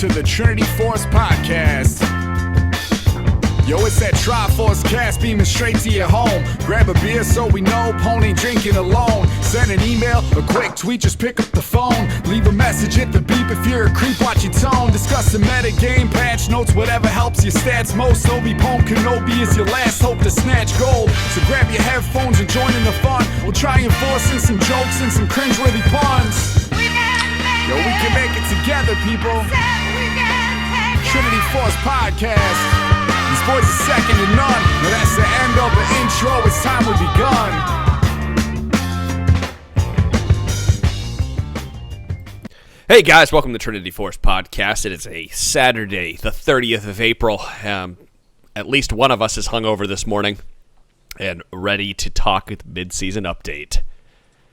to the Trinity Force Podcast. Yo, it's that Triforce cast beaming straight to your home. Grab a beer so we know Pone ain't drinking alone. Send an email, a quick tweet, just pick up the phone. Leave a message at the beep if you're a creep, watch your tone. Discuss the meta game, patch notes, whatever helps your stats most. Obi-Pone Kenobi is your last hope to snatch gold. So grab your headphones and join in the fun. We'll try and force in some jokes and some cringeworthy puns. Yo, we can make it together, people. Trinity Force Podcast. These boys are second to none. Now that's the end of the intro. It's time we begun. Hey guys, welcome to Trinity Force Podcast. It is a Saturday, the 30th of April. At least one of us is hungover this morning and ready to talk with mid-season update.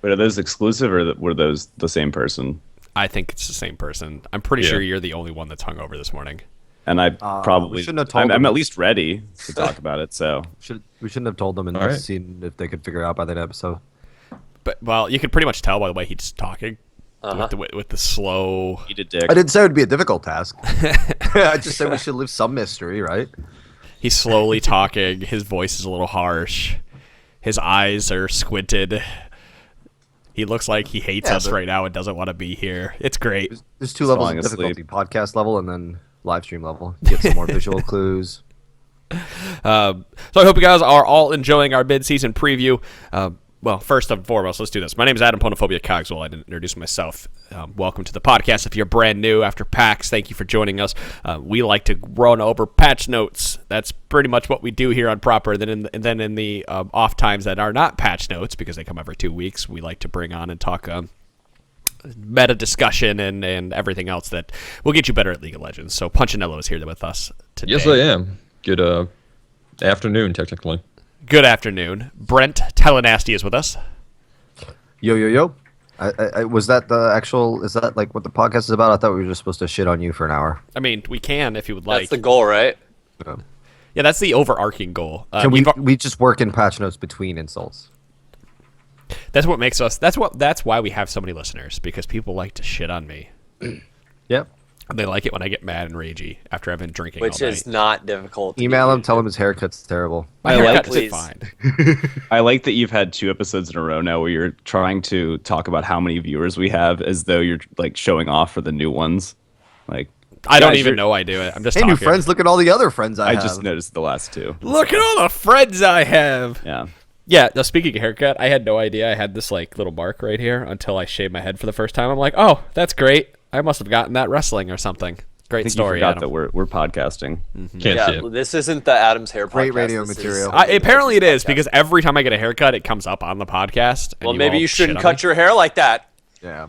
But are those exclusive or were those the same person? I think it's the same person. I'm pretty sure you're the only one that's hungover this morning. And I probably shouldn't have told I'm at least ready to talk about it. So we shouldn't have told them and seen if they could figure it out by that episode. But well, you could pretty much tell by the way he's talking with the slow. Eat a dick. I didn't say it would be a difficult task. I just said we should leave some mystery, right? He's slowly talking. His voice is a little harsh. His eyes are squinted. He looks like he hates us right now and doesn't want to be here. It's great. There's two levels of difficulty: podcast level and then live stream level. Get some more visual clues. So I hope you guys are all enjoying our mid-season preview. Well, first and foremost, let's do this. My name is Adam Ponophobia Cogswell. I didn't introduce myself. Welcome to the podcast. If you're brand new after PAX, thank you for joining us. We like to run over patch notes. That's pretty much what we do here on Proper. And then in the off times that are not patch notes, because they come every 2 weeks, we like to bring on and talk meta discussion and everything else that will get you better at League of Legends. So Punchinello is here with us today. Yes, I am. Good afternoon, technically. Good afternoon. Brent Telenasty is with us. Yo. Was that the actual? Is that like what the podcast is about? I thought we were just supposed to shit on you for an hour. I mean, we can if you would like. That's the goal, right? Yeah, that's the overarching goal. Can we just work in patch notes between insults? That's what makes us. That's why we have so many listeners, because people like to shit on me. Yep. They like it when I get mad and ragey after I've been drinking. Which all is night. not difficult. Email him, tell him his haircut's terrible. My haircut is fine. I like that you've had 2 episodes in a row now where you're trying to talk about how many viewers we have as though you're like showing off for the new ones. Like I don't even know I do it. I'm just hey, talking. new friends, look at all the other friends I have. I just noticed the last 2. Look at all the friends I have. Yeah. Yeah, now speaking of haircut, I had no idea I had this like little mark right here until I shaved my head for the first time. I'm like, oh, that's great. I must have gotten that wrestling or something. Great story. You forgot Adam. that we're podcasting. Can't see it. This isn't the Adam's hair podcast. Great radio This material. Apparently it is, because every time I get a haircut, it comes up on the podcast. Well, maybe you shouldn't cut your hair like that. Yeah.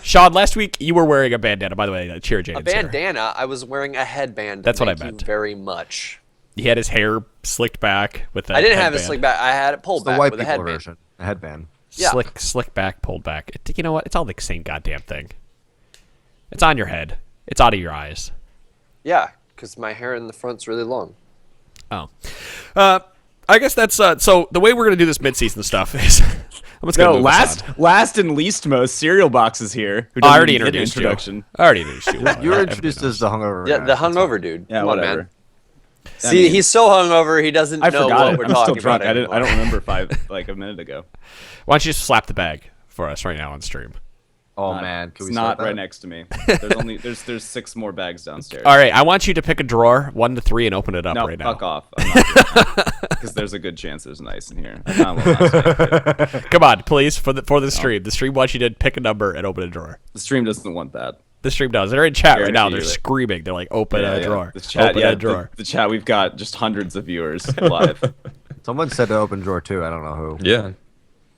Sean, last week you were wearing a bandana. By the way, cheer James. A bandana? I was wearing a headband. That's what I Thank meant. you very much. He had his hair slicked back with that. I didn't have it slicked back. I had it pulled It's the back white with a people headband. version. A headband. Yeah. Slick back, pulled back. You know what? It's all the same goddamn thing. It's on your head. It's out of your eyes. Yeah, because my hair in the front's really long. Oh. I guess that's so the way we're gonna do this mid-season stuff is last and least most cereal boxes here. Who I already doesn't get an introduced introduction. you. I already introduced you. You were introduced as the hungover. Yeah, guy. the hungover dude. Yeah, Come on, whatever. man. See, he's so hungover he doesn't I know forgot what it. we're I'm still talking drunk. about. I don't remember a minute ago. Why don't you just slap the bag for us right now on stream? Oh man, can It's we not start that? right next to me. There's 6 more bags downstairs. All right, I want you to pick a drawer 1 to 3 and open it up No, right now. fuck off. Because there's a good chance there's an ice in here. I found one last night. Come on, please, for the stream. The stream wants you to pick a number and open a drawer. The stream doesn't want that. The stream does. They're in chat Here, right now. you They're do it. screaming. They're like, open a drawer. The chat, open a drawer. The chat. We've got just hundreds of viewers live. Someone said to open drawer 2. I don't know who. Yeah.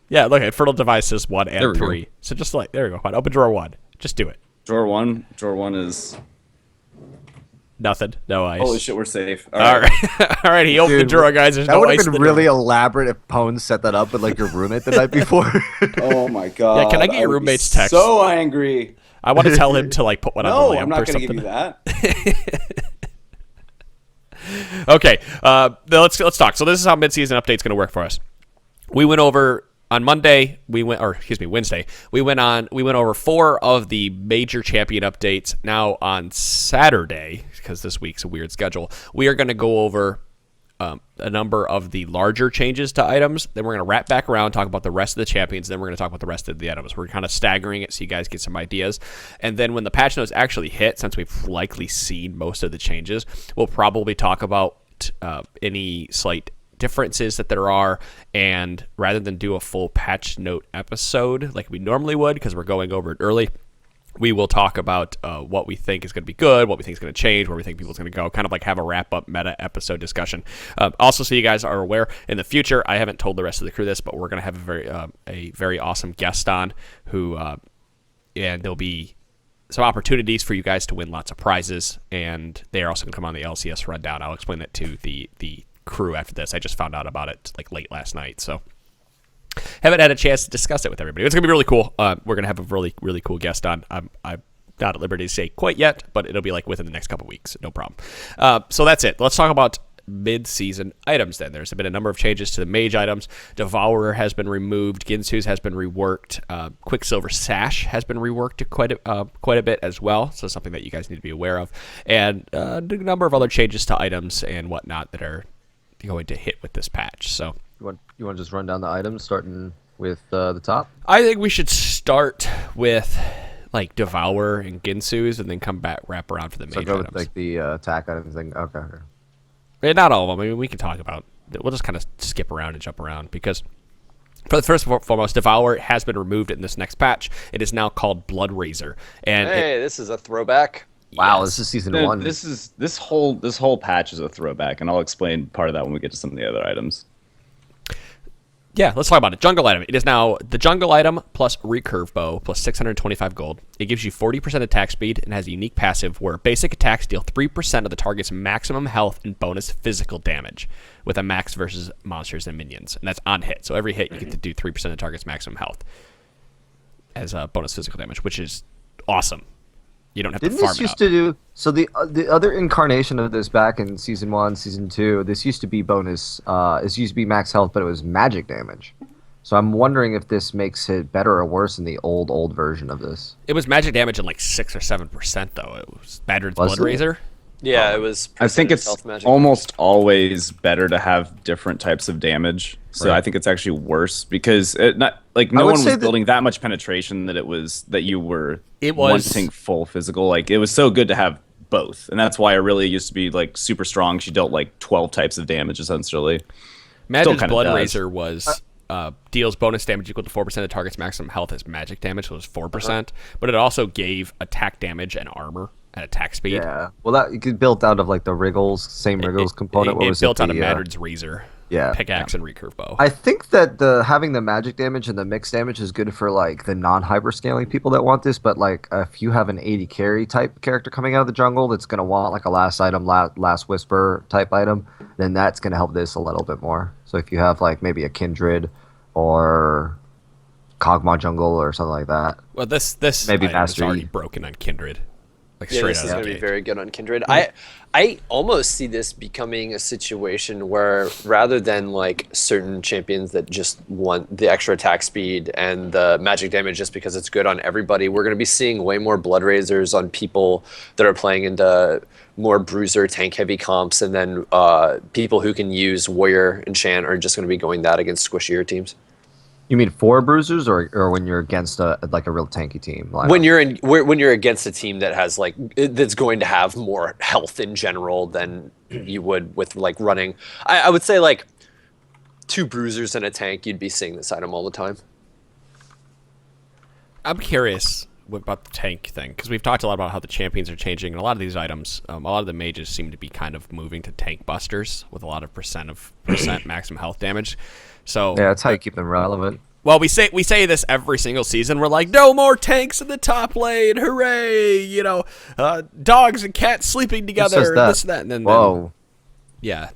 Yeah, look at Fertile Devices 1 There and we go. 3. So just like, there we go. Fine. Open drawer 1. Just do it. Drawer one is. Nothing. No ice. Holy shit, we're safe. All right. All right, he opened the Dude, drawer, guys. There's That no would ice have in been the really drawer. elaborate if Pone set that up with like your roommate the night before. Oh my god. Yeah, can I get your would be roommate's text? So angry. I want to tell him to like put one on the No, lamp I'm not or going to something. give you that. Okay, let's talk. So this is how mid-season update's going to work for us. We went over on Monday Wednesday we went over 4 of the major champion updates. Now on Saturday, because this week's a weird schedule, we are going to go over a number of the larger changes to items. Then we're going to wrap back around, talk about the rest of the champions. Then we're going to talk about the rest of the items. We're kind of staggering it so you guys get some ideas. And then when the patch notes actually hit, since we've likely seen most of the changes, we'll probably talk about any slight differences that there are. And rather than do a full patch note episode like we normally would, because we're going over it early, we will talk about what we think is going to be good, what we think is going to change, where we think people's going to go, kind of like have a wrap-up meta episode discussion. Also, so you guys are aware, in the future, I haven't told the rest of the crew this, but we're going to have a very awesome guest on who, and there'll be some opportunities for you guys to win lots of prizes, and they are also going to come on the LCS rundown. I'll explain that to the crew after this. I just found out about it like late last night, so haven't had a chance to discuss it with everybody. It's going to be really cool. We're going to have a really, really cool guest on. I'm not at liberty to say quite yet, but it'll be like within the next couple weeks. No problem. So that's it. Let's talk about mid-season items then. There's been a number of changes to the mage items. Devourer has been removed. Ginsu's has been reworked. Quicksilver Sash has been reworked quite a bit as well, so something that you guys need to be aware of. And a number of other changes to items and whatnot that are going to hit with this patch. So You want to just run down the items, starting with the top? I think we should start with like Devour and Ginsu's, and then come back, wrap around for the So mage go items. with like the attack items thing. Okay. Not all of them. I mean, we can talk about. We'll just kind of skip around and jump around because, for the first and foremost, Devour has been removed in this next patch. It is now called Bloodrazor, and Hey, this is a throwback. Wow, Yes. this is season No, 1. this whole patch is a throwback, and I'll explain part of that when we get to some of the other items. Yeah, let's talk about it. Jungle item. It is now the jungle item plus recurve bow plus 625 gold. It gives you 40% attack speed and has a unique passive where basic attacks deal 3% of the target's maximum health and bonus physical damage with a max versus monsters and minions. And that's on hit. So every hit you get to do 3% of the target's maximum health as a bonus physical damage, which is awesome. You don't have Didn't to farm this it used up. to do so? The other incarnation of this back in season 1, season 2, this used to be bonus. This used to be max health, but it was magic damage. So I'm wondering if this makes it better or worse than the old version of this. It was magic damage in like 6 or 7% though. It was better than Was it? Bloodrazor. Yeah, it was. I think it's percentage health magic. almost always better to have different types of damage. So I think it's actually worse because no would one was say that- building that much penetration that you were It was- wanting full physical. Like it was so good to have both, and that's why Aurelia used to be like super strong. She dealt like 12 types of damage essentially. Magic's kinda Bloodrazor was deals bonus damage equal to 4% of the target's maximum health as magic damage, so it was 4%. But it also gave attack damage and armor and attack speed. Yeah. Well, that you could built out of like the Wriggles, same Wriggles component. What It was built it? out of The, Madrid's Razor, yeah, pickaxe, and recurve bow. I think that having the magic damage and the mixed damage is good for like the non-hyper scaling people that want this. But like if you have an 80 carry type character coming out of the jungle that's gonna want like a last item, last whisper type item, then that's gonna help this a little bit more. So if you have like maybe a Kindred or Kog'Maw jungle or something like that. Well, this Maybe item is Mastery. already broken on Kindred, like Yeah, straight this out is of going the to be gate. very good on Kindred. I almost see this becoming a situation where rather than like certain champions that just want the extra attack speed and the magic damage just because it's good on everybody, we're going to be seeing way more Bloodrazors on people that are playing into more bruiser tank heavy comps, and then people who can use warrior enchant are just going to be going that against squishier teams. You mean for bruisers or when you're against a real tanky team? Like, When you're against a team that has like that's going to have more health in general than you would with like running, I would say like 2 bruisers and a tank, you'd be seeing this item all the time. I'm curious about the tank thing because we've talked a lot about how the champions are changing, and a lot of these items, a lot of the mages seem to be kind of moving to tank busters with a lot of percent maximum health damage. So yeah, that's how you keep them relevant. well, we say this every single season. We're like, no more tanks in the top lane, hooray! You know, dogs and cats sleeping together, says that? this and that, and then Whoa. yeah,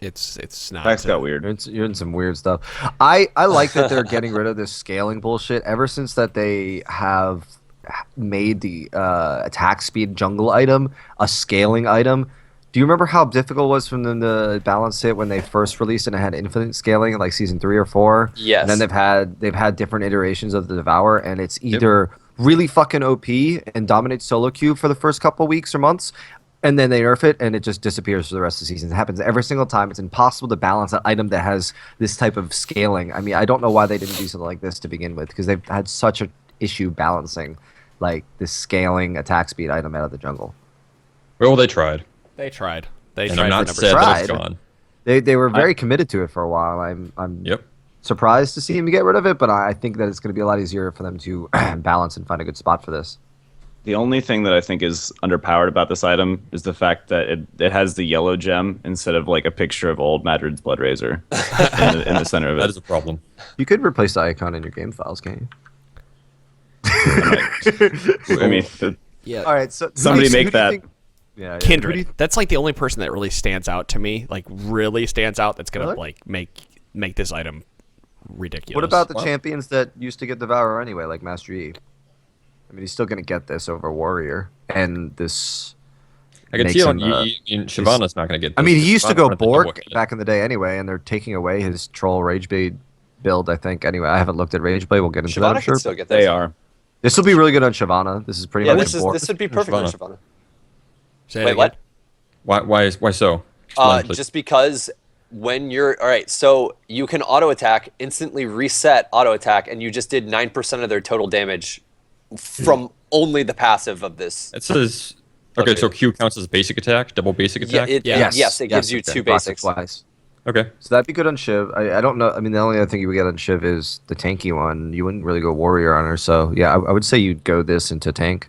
it's not. Facts got weird. You're in some weird stuff. I like that they're getting rid of this scaling bullshit ever since that they have made the attack speed jungle item a scaling item. Do you remember how difficult it was for them to balance it when they first released and it had infinite scaling in like season 3 or 4? Yes. And then they've had different iterations of the Devour, and it's either really fucking OP and dominates solo queue for the first couple weeks or months, and then they nerf it and it just disappears for the rest of the season. It happens every single time. It's impossible to balance an item that has this type of scaling. I mean, I don't know why they didn't do something like this to begin with, because they've had such an issue balancing like this scaling attack speed item out of the jungle. Well, they tried. They tried. And I'm not for sad number that it's Tried. gone. They were very committed to it for a while. I'm Yep. surprised to see him get rid of it, but I think that it's going to be a lot easier for them to balance and find a good spot for this. The only thing that I think is underpowered about this item is the fact that it has the yellow gem instead of like a picture of old Madrid's Bloodrazor in the center of That it. is a problem. You could replace the icon in your game files, can't you? I mean, Yeah. All right, so Somebody who make do you that. think- Yeah, yeah. Kindred. Who do you- That's like the only person that really stands out to me. Like really stands out. That's gonna Really? like make this item ridiculous. What about the Wow. champions that used to get Devourer anyway, like Master Yi? I mean, he's still going to get this over Warrior, and this. I can makes see it on him, Shyvana's not going to get I this. mean, he used to go Shyvana double Bork hit. back in the day anyway, and they're taking away his Troll Rageblade build, I think. Anyway, I haven't looked at Rageblade. We'll get into that, Shyvana I'm sure. can still get this. They are. This will be really good on Shyvana. This is pretty Yeah, much this a Bork. would be perfect Shyvana. for Shyvana. Say it Wait, again. what? Why so? Explain, please. Just because when you're all right, so you can auto attack, instantly reset auto attack, and you just did 9% of their total damage from only the passive of this. It says okay, so Q counts as basic attack, double basic Yeah, attack. yes, it gives you okay. two Blocks basics. twice. Okay. So that'd be good on Shiv. I don't know. I mean, the only other thing you would get on Shiv is the tanky one. You wouldn't really go Warrior on her. So yeah, I would say you'd go this into tank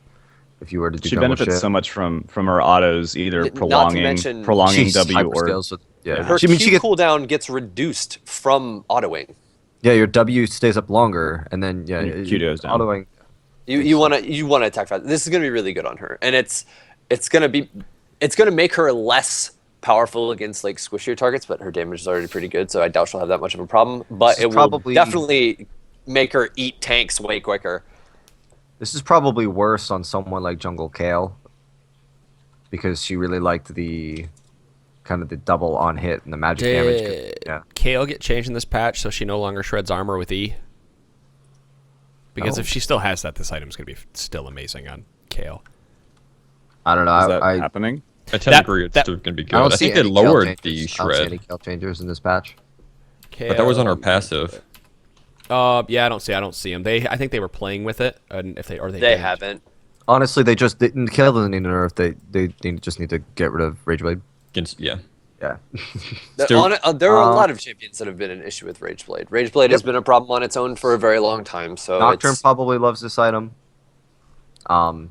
if you were to do She jungle benefits Shiv. so much from her autos, either Not to prolonging mention- prolonging She's W hyper or scales with, yeah. Her She, I mean, Q she gets, cooldown gets reduced from autoing. yeah, your W stays up longer, and then yeah, And your Q goes down. autoing. You want to attack fast. This is going to be really good on her, and it's going to make her less powerful against like squishier targets. But her damage is already pretty good, so I doubt she'll have that much of a problem. But This is it will probably- definitely make her eat tanks way quicker. This is probably worse on someone like Jungle Kale, because she really liked the kind of the double on hit and the magic damage. Did Yeah. Kale get changed in this patch so she no longer shreds armor with E? Because Oh. if she still has that, this item's gonna be still amazing on Kale. I don't know. is that I happening? I tend That- to agree it's that- still going to be I good. don't I see think they any Kale lowered changes. the I don't see any shred, Kale changers in this patch. Kale, but that was on her passive. Yeah, I don't see them. I think they were playing with it, and if they They didn't. haven't. Honestly, they just didn't. Kale doesn't need a nerf. They just need to get rid of Rageblade. Against, yeah. Yeah. Still- There are a lot of champions that have been an issue with Rageblade. Rageblade has been a problem on its own for a very long time. So Nocturne it's, probably loves this item. Udyr?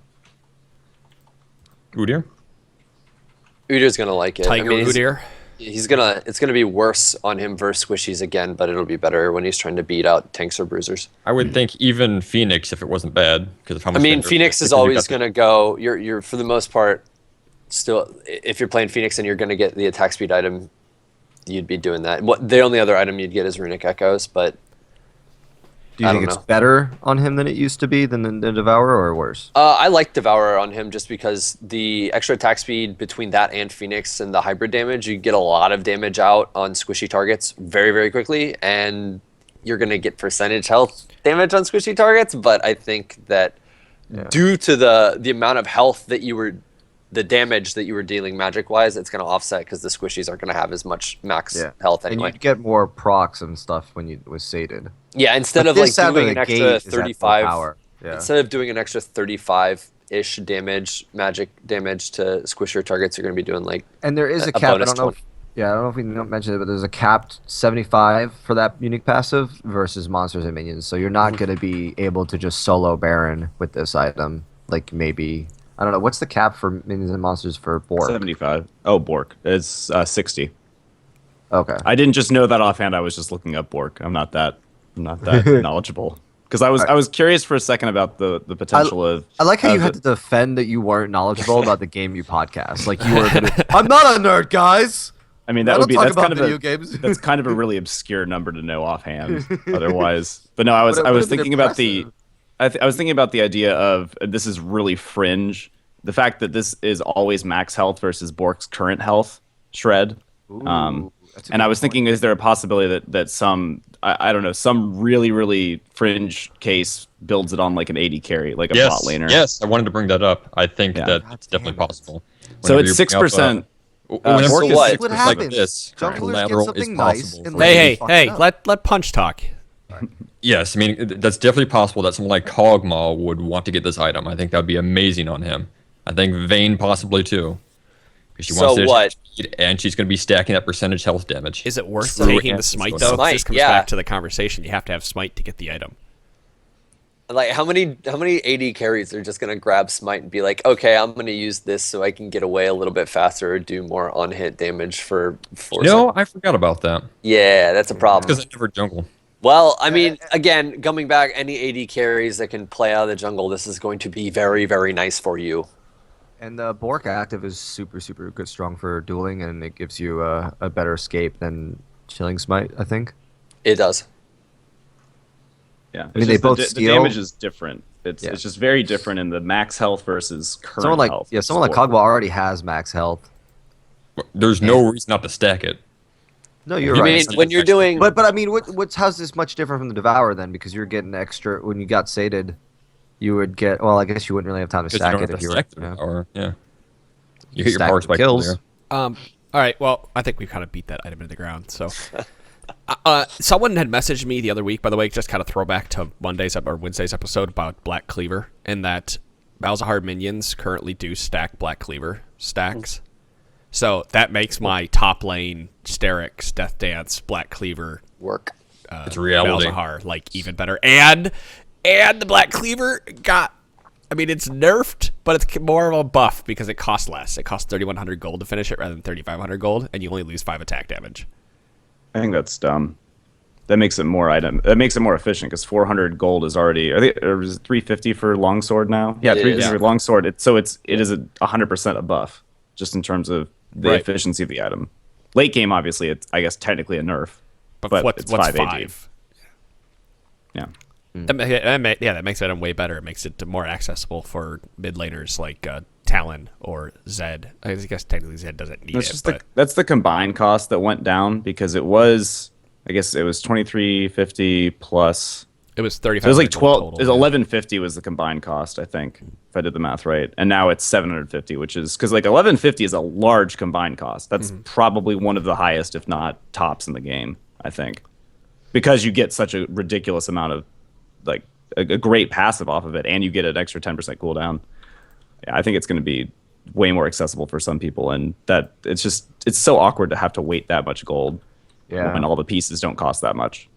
Udyr's gonna like it. Tiger Udyr. It's gonna be worse on him versus squishies again, but it'll be better when he's trying to beat out tanks or bruisers. I would think even Phoenix, if it wasn't bad, because of how I much. mean, they nerfed Phoenix it, is because you always got the- gonna go. You're for the most part still. If you're playing Phoenix and you're gonna get the attack speed item, you'd be doing that. The only other item you'd get is Runic Echoes, but Do you I think don't it's know. better on him than it used to be than the Devourer, or worse? I like Devourer on him just because the extra attack speed between that and Phoenix and the hybrid damage, you get a lot of damage out on squishy targets very, very quickly, and you're going to get percentage health damage on squishy targets, but I think that due to the amount of health that the damage that you were dealing magic-wise, it's going to offset because the squishies aren't going to have as much max health anyway. And you'd get more procs and stuff when you was sated. Yeah, instead But of like this out of doing an the extra gate is at full 35 power. Yeah. instead of doing an extra 35-ish damage, magic damage to squishier targets, you're going to be doing like And there is a a cap. I bonus don't know. 20. I don't know if we mentioned it, but there's a capped 75 for that unique passive versus monsters and minions. So you're not going to be able to just solo Baron with this item. Like maybe I don't know. What's the cap for minions and monsters for Bork? 75. Oh, Bork. It's 60. Okay. I didn't just know that offhand. I was just looking up Bork. I'm not that knowledgeable. Because I was curious for a second about the potential of. I like how you of had to defend that you weren't knowledgeable about the game you podcast. Like you were. I'm not a nerd, guys. I mean, I that don't would be talk that's about kind of video a games. that's kind of a really obscure number to know offhand. Otherwise, but no, I was But it I was would've been thinking about the impressive. I was thinking about the idea of this is really fringe, the fact that this is always max health versus Bork's current health shred. And I was thinking, is there a possibility that some, I don't know, some really, really fringe case builds it on like an 80 carry, like a bot laner? Yes, I wanted to bring that up. I think that it's definitely possible. So it's 6%. So what? What like happens? this, Junglers collateral get is something nice possible. and for- Hey, fuck hey, it up. let Punch talk. Yes, I mean, that's definitely possible that someone like Kog'Maw would want to get this item. I think that would be amazing on him. I think Vayne possibly too. Because she So wants to what? speed, and she's going to be stacking that percentage health damage. Is it worth So- taking Yeah, the smite it's though? 'Cause Smite, this comes yeah. back to the conversation. You have to have smite to get the item. Like how many AD carries are just gonna grab smite and be like, okay, I'm gonna use this so I can get away a little bit faster or do more on hit damage for 4 No, seconds. I forgot about that. Yeah, that's a problem. Because I never jungle. Well, I mean, again, coming back, any AD carries that can play out of the jungle, this is going to be very, very nice for you. And the Bork active is super, super good, strong for dueling, and it gives you a better escape than Chilling Smite, I think. It does. Yeah, I mean, they both the steal. damage is different. It's Yeah. it's just very different in the max health versus current Someone like health. someone like Kog'Maw already has max health. There's no reason not to stack it. No, you're I right. mean, when you're doing, But I mean, how's this much different from the Devourer then? Because you're getting extra when you got sated, you would get. Well, I guess you wouldn't really have time to Because you stack don't it have if to you were. stack the Yeah. power. Yeah. You hit your Stack power the spike kills. earlier. All right. Well, I think we kind of beat that item into the ground. So, someone had messaged me the other week, by the way, just kind of throwback to Wednesday's episode about Black Cleaver, and that Malzahar minions currently do stack Black Cleaver stacks. So that makes my top lane Sterix, Death Dance, Black Cleaver, work. It's reality. Malzahar like even better, and the Black Cleaver got. I mean, it's nerfed, but it's more of a buff because it costs less. It costs 3,100 gold to finish it rather than 3,500 gold, and you only lose 5 attack damage. I think that's dumb. That makes it more efficient because 400 gold is already. Or is it 350 for longsword now? Yeah, It 350 is. for longsword. It is 100% a buff, just in terms of the Right. efficiency of the item. Late game, obviously, it's I guess technically a nerf, but what's it's 5 AD. 5? Yeah. That makes it way better. It makes it more accessible for mid laners like Talon or Zed. I guess technically Zed doesn't need That's it, just but that's the combined cost that went down because it was, I guess it was 2350 plus. it was 35. So it was like 12. Total, It was 1150 was the combined cost, I think, if I did the math right. And now it's 750, which is because like 1150 is a large combined cost. That's probably one of the highest, if not tops in the game, I think, because you get such a ridiculous amount of like a great passive off of it, and you get an extra 10% cooldown. Yeah, I think it's going to be way more accessible for some people, and that it's so awkward to have to wait that much gold when all the pieces don't cost that much.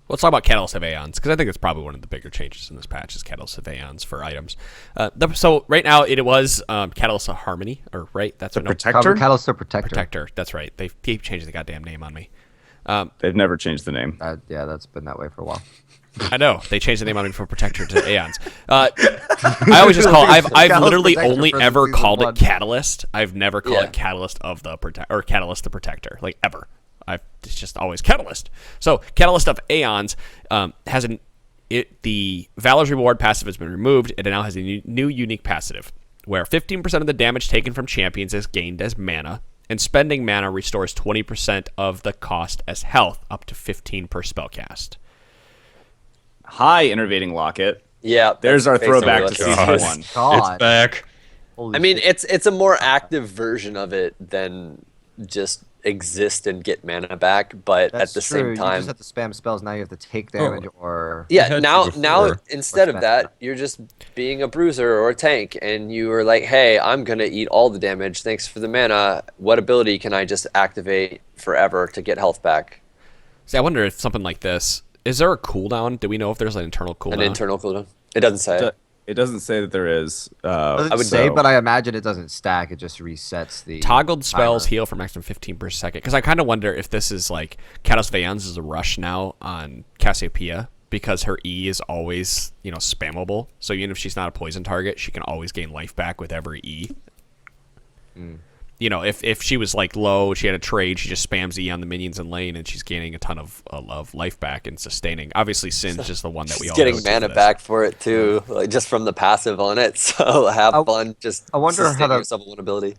Let's talk about Catalyst of Aeons, because I think it's probably one of the bigger changes in this patch is Catalyst of Aeons for items. So right now it was Catalyst of Harmony, or right? That's The what Protector? Catalyst or Protector. Protector. That's right. They keep changing the goddamn name on me. They've never changed the name. Yeah, that's been that way for a while. I know they changed the name on me from Protector to Aeons. I always just call. I've Catalyst literally Protector only for ever season called 1. it Catalyst. I've never called Yeah. it Catalyst of the or Catalyst the Protector, like ever. It's just always Catalyst. So Catalyst of Aeons has the Valor's Reward passive has been removed. It now has a new unique passive where 15% of the damage taken from champions is gained as mana, and spending mana restores 20% of the cost as health, up to 15 per spellcast. Hi, Innervating Locket. Yeah, There's our that's basically throwback what to it is. season God. 1. God. It's back. Holy I mean, shit. it's a more active version of it than just exist and get mana back, but That's at the true. same You time, just have to spam spells. Now you have to take damage or. yeah, had to now before. instead of Much that, better. you're just being a bruiser or a tank, and you are like, hey, I'm gonna eat all the damage. Thanks for the mana. What ability can I just activate forever to get health back? See, I wonder if something like this, is there a cooldown? Do we know if there's an internal cooldown? An internal cooldown. It doesn't say. It doesn't say that there is. Doesn't I would say, so- but I imagine it doesn't stack. It just resets the Toggled spells timer. heal for maximum 15 per second. Because I kind of wonder if this is like Catalyst of Aeons is a rush now on Cassiopeia because her E is always, spammable. So even if she's not a poison target, she can always gain life back with every E. you know, if she was like low, she had a trade, she just spams E on the minions in lane, and she's gaining a ton of life back and sustaining. Obviously, Sin's just the one that we all getting go to mana for back for it too, like just from the passive on it. So have fun. Just I wonder how sustaining that- yourself one ability.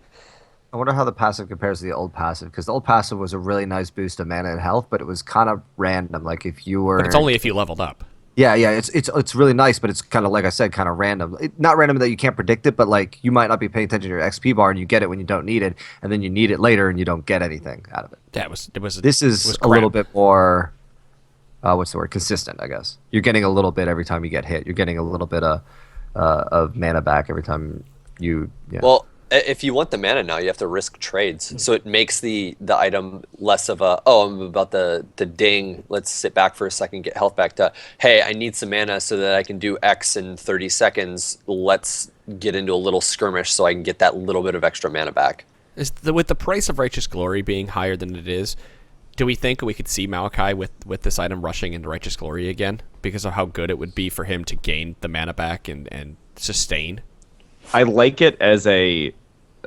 I wonder how the passive compares to the old passive, because the old passive was a really nice boost of mana and health, but it was kind of random. Like if you were, But it's only if you leveled up. yeah, it's really nice, but it's kind of like I said, kind of random. Not random that you can't predict it, but like you might not be paying attention to your XP bar and you get it when you don't need it, and then you need it later and you don't get anything out of it. Yeah, it was. This is was a little crap. bit more, what's the word? Consistent, I guess. You're getting a little bit every time you get hit. You're getting a little bit of mana back every time you. Yeah. Well, if you want the mana now, you have to risk trades. So it makes the item less of a, oh, I'm about to ding, let's sit back for a second, get health back, to, hey, I need some mana so that I can do X in 30 seconds. Let's get into a little skirmish so I can get that little bit of extra mana back. With the price of Righteous Glory being higher than it is, do we think we could see Maokai with this item rushing into Righteous Glory again because of how good it would be for him to gain the mana back and sustain? I like it as a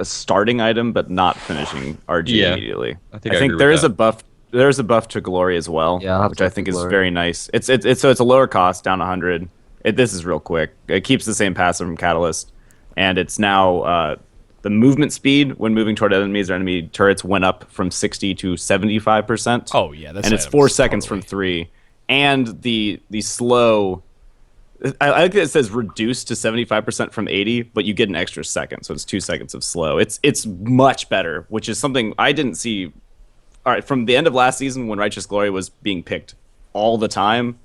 starting item, but not finishing RG immediately. I I think think agree there with is a that. buff. There's a buff to Glory as well, Yeah, I'll have which to I look think at is Glory. very nice. It's so it's a lower cost, down 100. This is real quick. It keeps the same passive from Catalyst, and it's now the movement speed when moving toward enemies or enemy turrets went up from 60 to 75%. Oh yeah, that's and it's 4 seconds from 3, and the slow. I like that it says reduced to 75% from 80, but you get an extra second, so it's 2 seconds of slow. It's much better, which is something I didn't see. All right, from the end of last season when Righteous Glory was being picked all the time,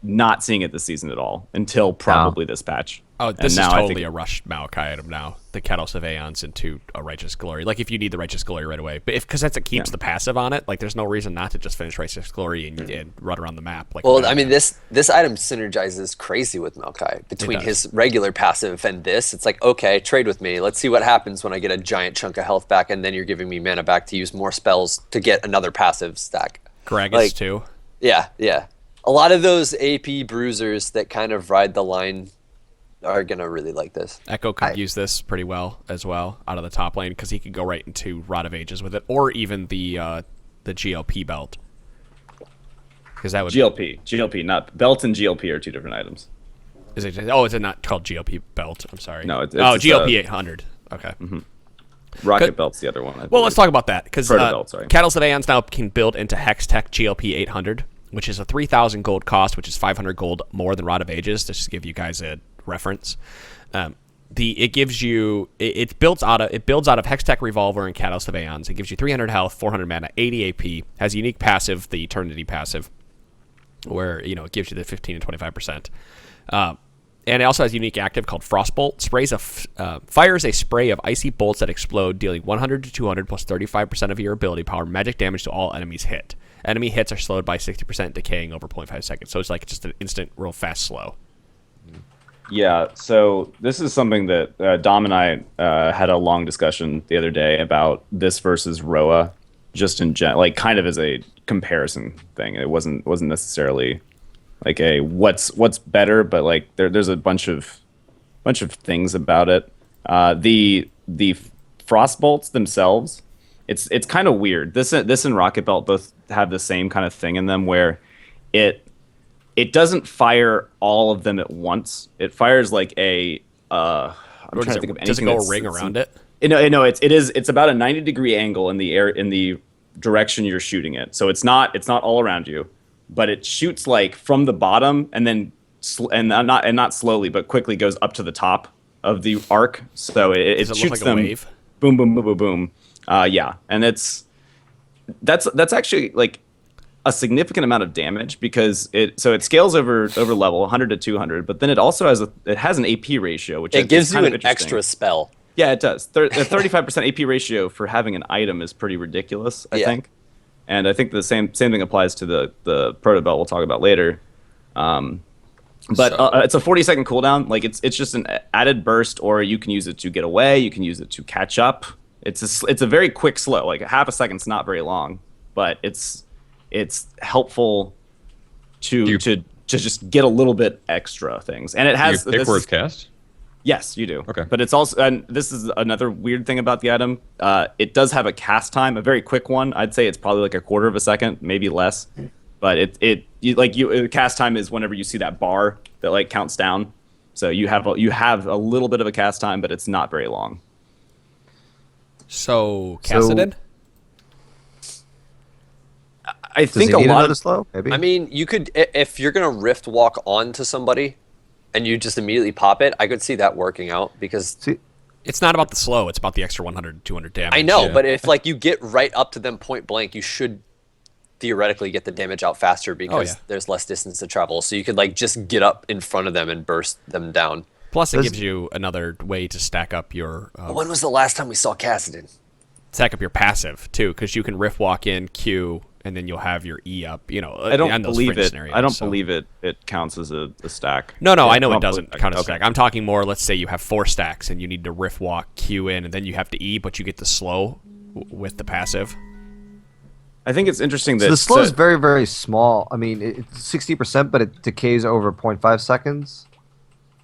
not seeing it this season at all until probably this patch. Oh, And this is now I totally think- a rush Maokai item now. The Catalyst of Aeons into a Righteous Glory. Like if you need the Righteous Glory right away, but because it keeps the passive on it, like there's no reason not to just finish Righteous Glory and run around the map. Like Well, I mean, this item synergizes crazy with Maokai. Between does. his regular passive and this, it's like, okay, trade with me. Let's see what happens when I get a giant chunk of health back, and then you're giving me mana back to use more spells to get another passive stack. Gragas like- too. Yeah. A lot of those AP bruisers that kind of ride the line are gonna really like this. Echo could use this pretty well as well out of the top lane because he could go right into Rod of Ages with it, or even the GLP belt. Because that would GLP, not belt and GLP are two different items. is it not called GLP belt? I'm sorry. No, it's GLP 800. Okay. Rocket Good. belt's the other one. I Well, believe. let's talk about that because Protobelt, sorry. Catalyst of Aeons now can build into Hextech GLP 800, which is a 3,000 gold cost, which is 500 gold more than Rod of Ages. Just to give you guys a reference, it builds out of Hextech Revolver and Catalyst of Aeons. It gives you 300 health, 400 mana, 80 AP. Has a unique passive, the Eternity passive, where it gives you the 15 and 25%. And it also has a unique active called Frostbolt. Fires a spray of icy bolts that explode, dealing 100 to 200 plus 35% of your ability power magic damage to all enemies hit. Enemy hits are slowed by 60%, decaying over 0.5 seconds. So it's like just an instant, real fast slow. Yeah, so this is something that Dom and I had a long discussion the other day about this versus Roa, just in like kind of as a comparison thing. It wasn't necessarily like a what's better, but like there's a bunch of things about it. The frostbolts themselves, it's kind of weird. This and Rocket Belt both have the same kind of thing in them where it doesn't fire all of them at once. It fires like a I'm Or trying to think of does it anything go a that's- ring that's- around it? No, it's about a 90-degree angle in the air in the direction you're shooting it. So it's not all around you, but it shoots like from the bottom and then not slowly but quickly goes up to the top of the arc. So it Does it look shoots like a them wave? boom boom boom boom boom. Yeah, and that's actually like a significant amount of damage because it scales over level 100 to 200, but then it also has an AP ratio, which It gives is you kind of an interesting. extra spell. Yeah, it does. A 35% AP ratio for having an item is pretty ridiculous, I Yeah. think. And I think the same thing applies to the Protobelt we'll talk about later. But it's a 40-second cooldown. Like it's just an added burst, or you can use it to get away. You can use it to catch up. It's a very quick slow. Like half a second's not very long, but it's helpful to just get a little bit extra things. And it Do you has pick where it's cast? Yes, you do. Okay. But it's also, and this is another weird thing about the item. It does have a cast time, a very quick one. I'd say it's probably like a quarter of a second, maybe less. But cast time is whenever you see that bar that like counts down. So you have a little bit of a cast time, but it's not very long. So Kassadin? I Does think he a need lot another of slow? Maybe. I mean, you could if you're gonna rift walk onto somebody, and you just immediately pop it. I could see that working out because See, It's not about the slow. It's about the extra 100, 200 damage. I know, Yeah. but if like you get right up to them point blank, you should theoretically get the damage out faster because yeah. there's less distance to travel. So you could like just get up in front of them and burst them down. Plus, it Does- gives you another way to stack up your When was the last time we saw Kassadin? passive too, because you can riff walk in, Q, and then you'll have your E up. You know, I don't on those believe fringe it. scenarios, I don't so. believe it counts as a stack. No, Yeah, I know don't it doesn't believe- count as okay. stack. I'm talking more. Let's say you have 4 stacks and you need to riff walk, Q in, and then you have to E, but you get the slow with the passive. I think it's interesting that so the slow is very, very small. I mean, it's 60%, but it decays over 0.5 seconds.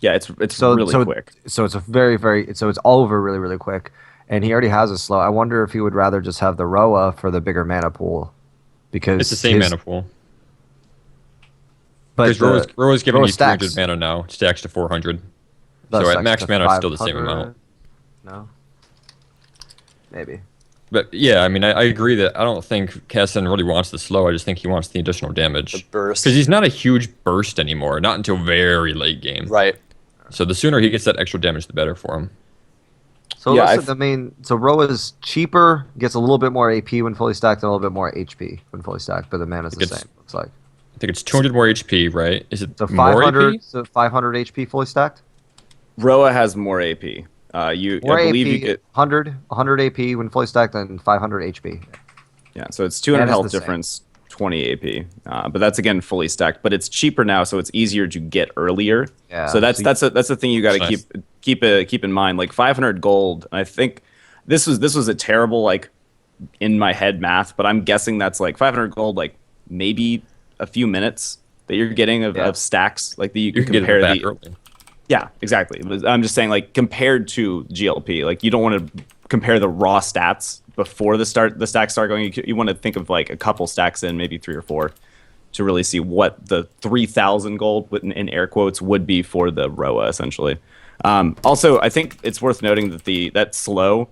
yeah, it's So really so, quick. So it's a so it's all over really, really quick. And he already has a slow. I wonder if he would rather just have the Roa for the bigger mana pool, because It's the same his- mana pool. But Because Roa's giving Roa you 300 stacks. mana now, stacks to 400. the So at stacks max to mana, it's still the same 500. amount. No, maybe. But yeah, I mean, I agree that I don't think Kassadin really wants the slow. I just think he wants the additional damage. The burst. Because he's not a huge burst anymore, not until very late game. Right. So the sooner he gets that extra damage, the better for him. So Yeah, listen, so Roa is cheaper, gets a little bit more AP when fully stacked, and a little bit more HP when fully stacked, but the mana's the gets- same. Looks like I think it's 200 more HP, right? Is it so more 500, AP? so 500 HP fully stacked. Roa has more AP. I More believe AP, you get 100 AP when fully stacked, and 500 HP. yeah. So it's 200 That is health the same. difference, 20 AP. But that's again fully stacked. But it's cheaper now, so it's easier to get earlier. Yeah, So that's so that's the thing you got to Nice. keep in mind. Like 500 gold. I think this was a terrible like in my head math, but I'm guessing that's like 500 gold, like maybe a few minutes that you're getting Yeah. of stacks. Like that you You can can get compare it back the early. Yeah, exactly. But I'm just saying, like, compared to GLP, like, you don't want to compare the raw stats before the stacks start going. You want to think of, like, a couple stacks in, maybe 3 or 4, to really see what the 3,000 gold, in air quotes, would be for the Roa, essentially. Also, I think it's worth noting that that slow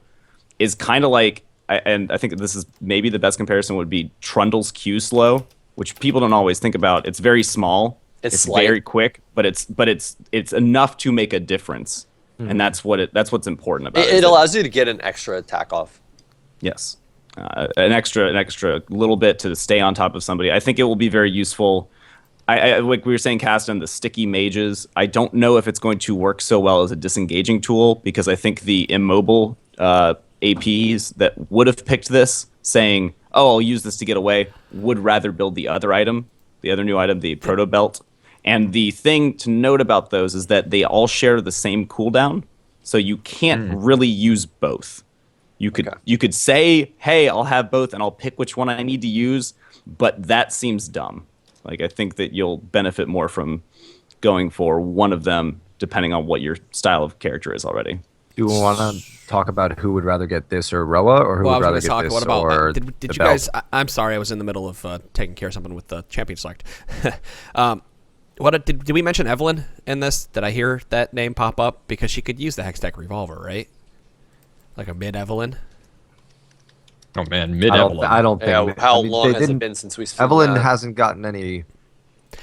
is kind of like, and I think this is maybe the best comparison would be Trundle's Q slow, which people don't always think about. It's very small. It's very light. quick, but it's enough to make a difference, and that's what's important about it. It allows you to get an extra attack off. Yes, an extra little bit to stay on top of somebody. I think it will be very useful. I like we were saying, cast on the sticky mages. I don't know if it's going to work so well as a disengaging tool, because I think the immobile APs that would have picked this, saying, "Oh, I'll use this to get away," would rather build the other item, the other new item, the Protobelt. And the thing to note about those is that they all share the same cooldown, so you can't really use both. You could say, "Hey, I'll have both, and I'll pick which one I need to use," but that seems dumb. Like, I think that you'll benefit more from going for one of them, depending on what your style of character is already. Do we want to talk about who would rather get this or Roa, or who Well, I would rather was get going to this talk. What about? or Did the you belt? guys? I'm sorry, I was in the middle of taking care of something with the champion select. Did we mention Evelyn in this? Did I hear that name pop up? Because she could use the Hextech revolver, right? Like a mid Evelyn. Oh man, mid I Evelyn. don't think. Yeah, how I mean, long they has it didn't- been since we've seen Evelyn that? hasn't gotten any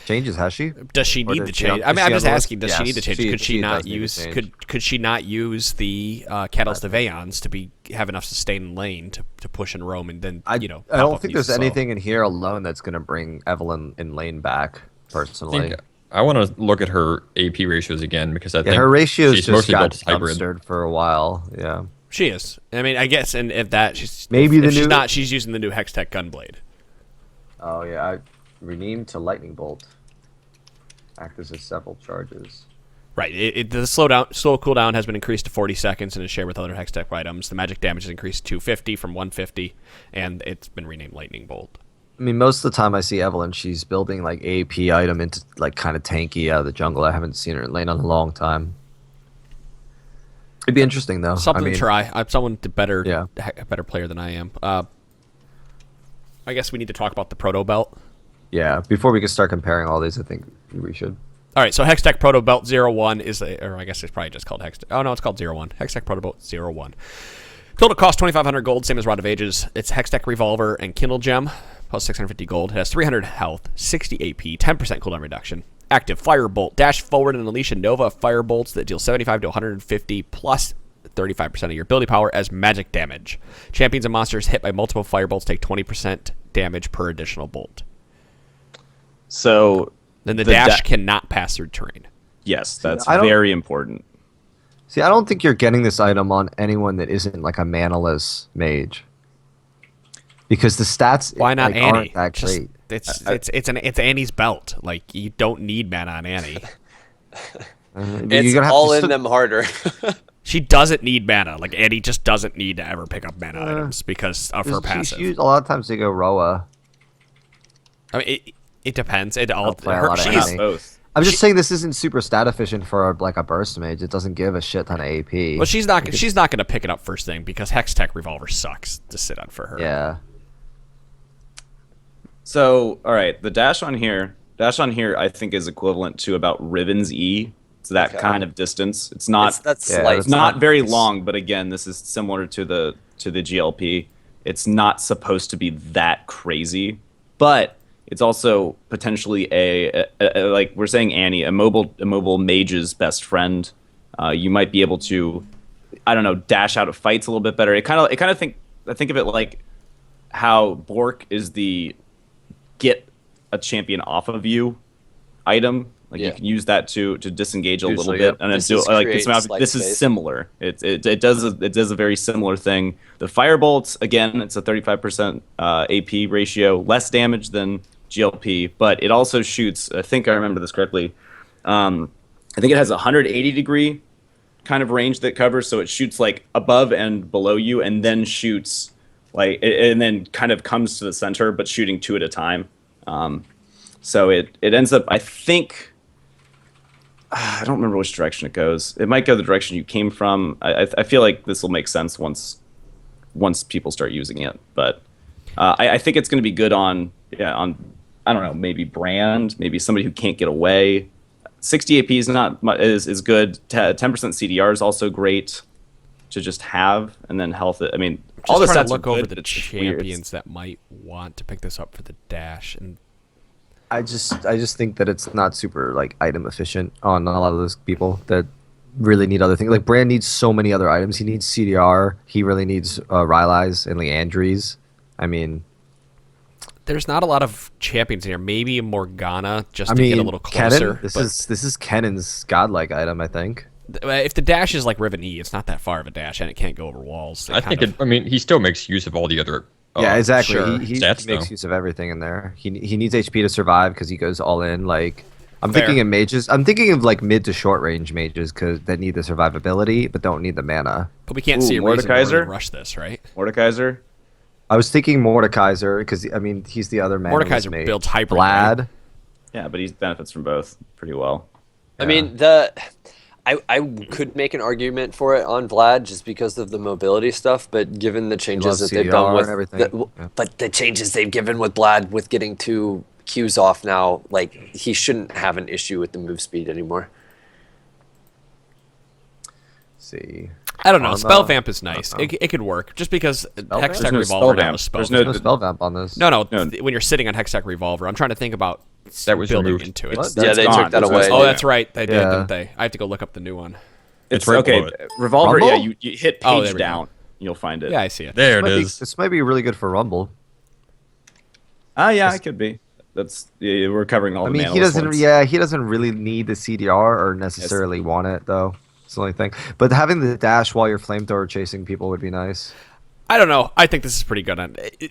changes, has she? Does she Or need does the she change? on- I mean, is I'm she just on the list? asking. Does she need the Yes, change? Could she she not does need to use? change. Could she not use the Catalyst of Aeons to have enough sustain in lane to push and roam and then I pop don't up think and there's use the slow? anything in here alone that's going to bring Evelyn in lane back. Personally, I want to look at her AP ratios again because I yeah, think her ratios she's just mostly got built as hybrid. dumpstered for a while. Yeah, She is. I mean, I guess, and if that she's Maybe if the she's new- not, she's using the new Hextech Gunblade. oh yeah, I renamed to Lightning Bolt. Act as several charges. Right. The slow cooldown has been increased to 40 seconds and is shared with other Hextech items. The magic damage has increased to 250 from 150, and it's been renamed Lightning Bolt. I mean, most of the time I see Evelyn, she's building like AP item into like kind of tanky out of the jungle. I haven't seen her in lane in a long time. It'd be interesting though. Something I mean, to try. I'm someone better, Yeah. a better player than I am. I guess we need to talk about the Protobelt. Yeah. Before we can start comparing all these, I think we should. All right, so Hextech Protobelt 01 is or I guess it's probably just called Hextech. Oh no, it's called 01. Hextech Protobelt 01. Total cost 2,500 gold, same as Rod of Ages. It's Hextech Revolver and Kindle Gem, plus 650 gold. It has 300 health, 60 AP, 10% cooldown reduction. Active Firebolt. Dash forward and unleash a Nova of Firebolts that deal 75 to 150 plus 35% of your ability power as magic damage. Champions and monsters hit by multiple Firebolts take 20% damage per additional bolt. So Then the dash cannot pass through terrain. yes, that's I don't- very important. See, I don't think you're getting this item on anyone that isn't like a manaless mage. Because the stats Why not like, Annie? aren't that Just- great. It's Annie's belt. Like you don't need mana on Annie. It's all in them harder. She doesn't need mana. Like Annie just doesn't need to ever pick up mana items because of her passive. A lot of times they go Roa. I mean, it depends. It all. I'll play a lot of She's, Annie. Both. I'm just saying this isn't super stat efficient for like a burst mage. It doesn't give a shit ton of AP. well, she's not going to pick it up first thing because Hextech Revolver sucks to sit on for her. Yeah. So, all right, the dash on here, I think is equivalent to about Ribbon's E. It's that Okay. kind of distance. It's not. That's Yeah, slight. It's not very long, but again, this is similar to the GLP. It's not supposed to be that crazy, but it's also potentially a like we're saying Annie, a mobile mage's best friend. You might be able to, I don't know, dash out of fights a little bit better. I think of it like how Bork is the get a champion off of you item. Like Yeah. you can use that to disengage a Usually, little yep. bit, and This then is create this slight is space. similar. It does a very similar thing. The Firebolts, again, it's a 35% AP ratio, less damage than GLP, but it also shoots. I think I remember this correctly. I think it has a 180 degree kind of range that covers, so it shoots like above and below you, and then shoots like and then kind of comes to the center, but shooting two at a time. So it ends up, I think. I don't remember which direction it goes. It might go the direction you came from. I feel like this will make sense once people start using it. But I think it's going to be good on I don't know, maybe Brand, maybe somebody who can't get away. 60 AP is good. 10% CDR is also great to just have, and then health. I mean, all the Just trying stats to look are over good, the but it's weird. champions that might want to pick this up for the dash, and I just think that it's not super like item efficient on a lot of those people that really need other things. Like Brand needs so many other items. He needs CDR. He really needs Rylai's and Leandries. I mean, there's not a lot of champions in here. Maybe Morgana just I to mean, get a little closer. Kennen, this but is Kennen's godlike item, I think. if the dash is like Riven E, it's not that far of a dash, and it can't go over walls. I think I mean, he still makes use of all the other. Yeah, exactly. sure. He Stats, makes though. use of everything in there. He needs HP to survive because he goes all in. Like I'm Fair. thinking of mages. I'm thinking of like mid to short range mages because that need the survivability but don't need the mana. But we can't Ooh, see a reason to Mordekaiser? really rush this, right? Mordekaiser. I was thinking Mordekaiser because I mean he's the other man. Mordekaiser builds hybrid, Vlad. right? Yeah, but he benefits from both pretty well. I mean, I could make an argument for it on Vlad just because of the mobility stuff, but given the changes loves that they've CDR done with and everything. Yeah. but the changes they've given with Vlad with getting two Qs off now, like he shouldn't have an issue with the move speed anymore. See. I don't know. On, Spell Vamp is nice. It could work just because Vamp? Hextech There's no Revolver Spell now Vamp. is Spell There's Vamp. no- No spell vamp on this. No, No. when you're sitting on Hextech Revolver, I'm trying to think about That was building removed. into it. What? Yeah, That's they gone. took that There's no away. Spell Oh, Vamp. that's right. They did, Yeah. didn't they? I have to go look up the new one. It's right okay. below it. Revolver. Rumble? Yeah, you hit Oh, there page we go. down. You'll find it. Yeah, I see it. There it Might be- is. This might be really good for Rumble. Yeah, it could be. That's we're covering all I the mean, he manaless doesn't. ones. Yeah, he doesn't really need the CDR or necessarily want it though. It's the only thing. But having the dash while you're flamethrower chasing people would be nice. I don't know. I think this is pretty good.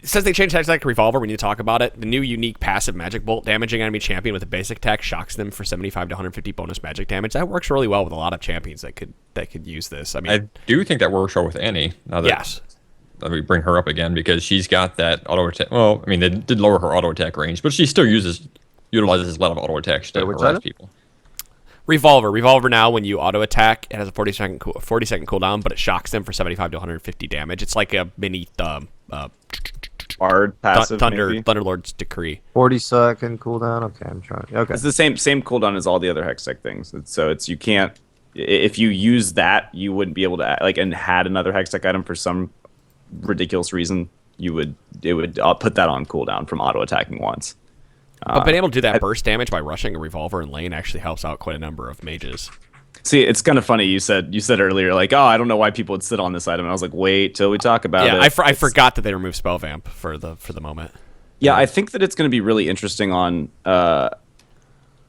Since they changed Hextech Revolver, we need to talk about it. The new unique passive Magic Bolt, damaging enemy champion with a basic attack, shocks them for 75 to 150 bonus magic damage. That works really well with a lot of champions that could use this. I mean, I do think that works well with Annie. Now that yes. that we bring her up again because she's got that auto attack. Well, I mean, they did lower her auto attack range, but she still utilizes a lot of auto attacks to which harass item? people. Revolver now, when you auto attack, it has a 40-second cooldown, but it shocks them for 75 to 150 damage. It's like a mini Bard passive, maybe? Thunderlord's Decree. 40-second cooldown. Okay, I'm trying. Okay. It's the same cooldown as all the other Hextech things. So you can't, if you use that, you wouldn't be able to and had another Hextech item for some ridiculous reason. It would put that on cooldown from auto attacking once. But being able to do that burst damage by rushing a Revolver in lane actually helps out quite a number of mages. See, it's kind of funny. You said earlier, like, oh, I don't know why people would sit on this item. And I was like, wait till we talk about it. Yeah, I forgot that they removed Spell Vamp for the moment. Yeah, I think that it's going to be really interesting on a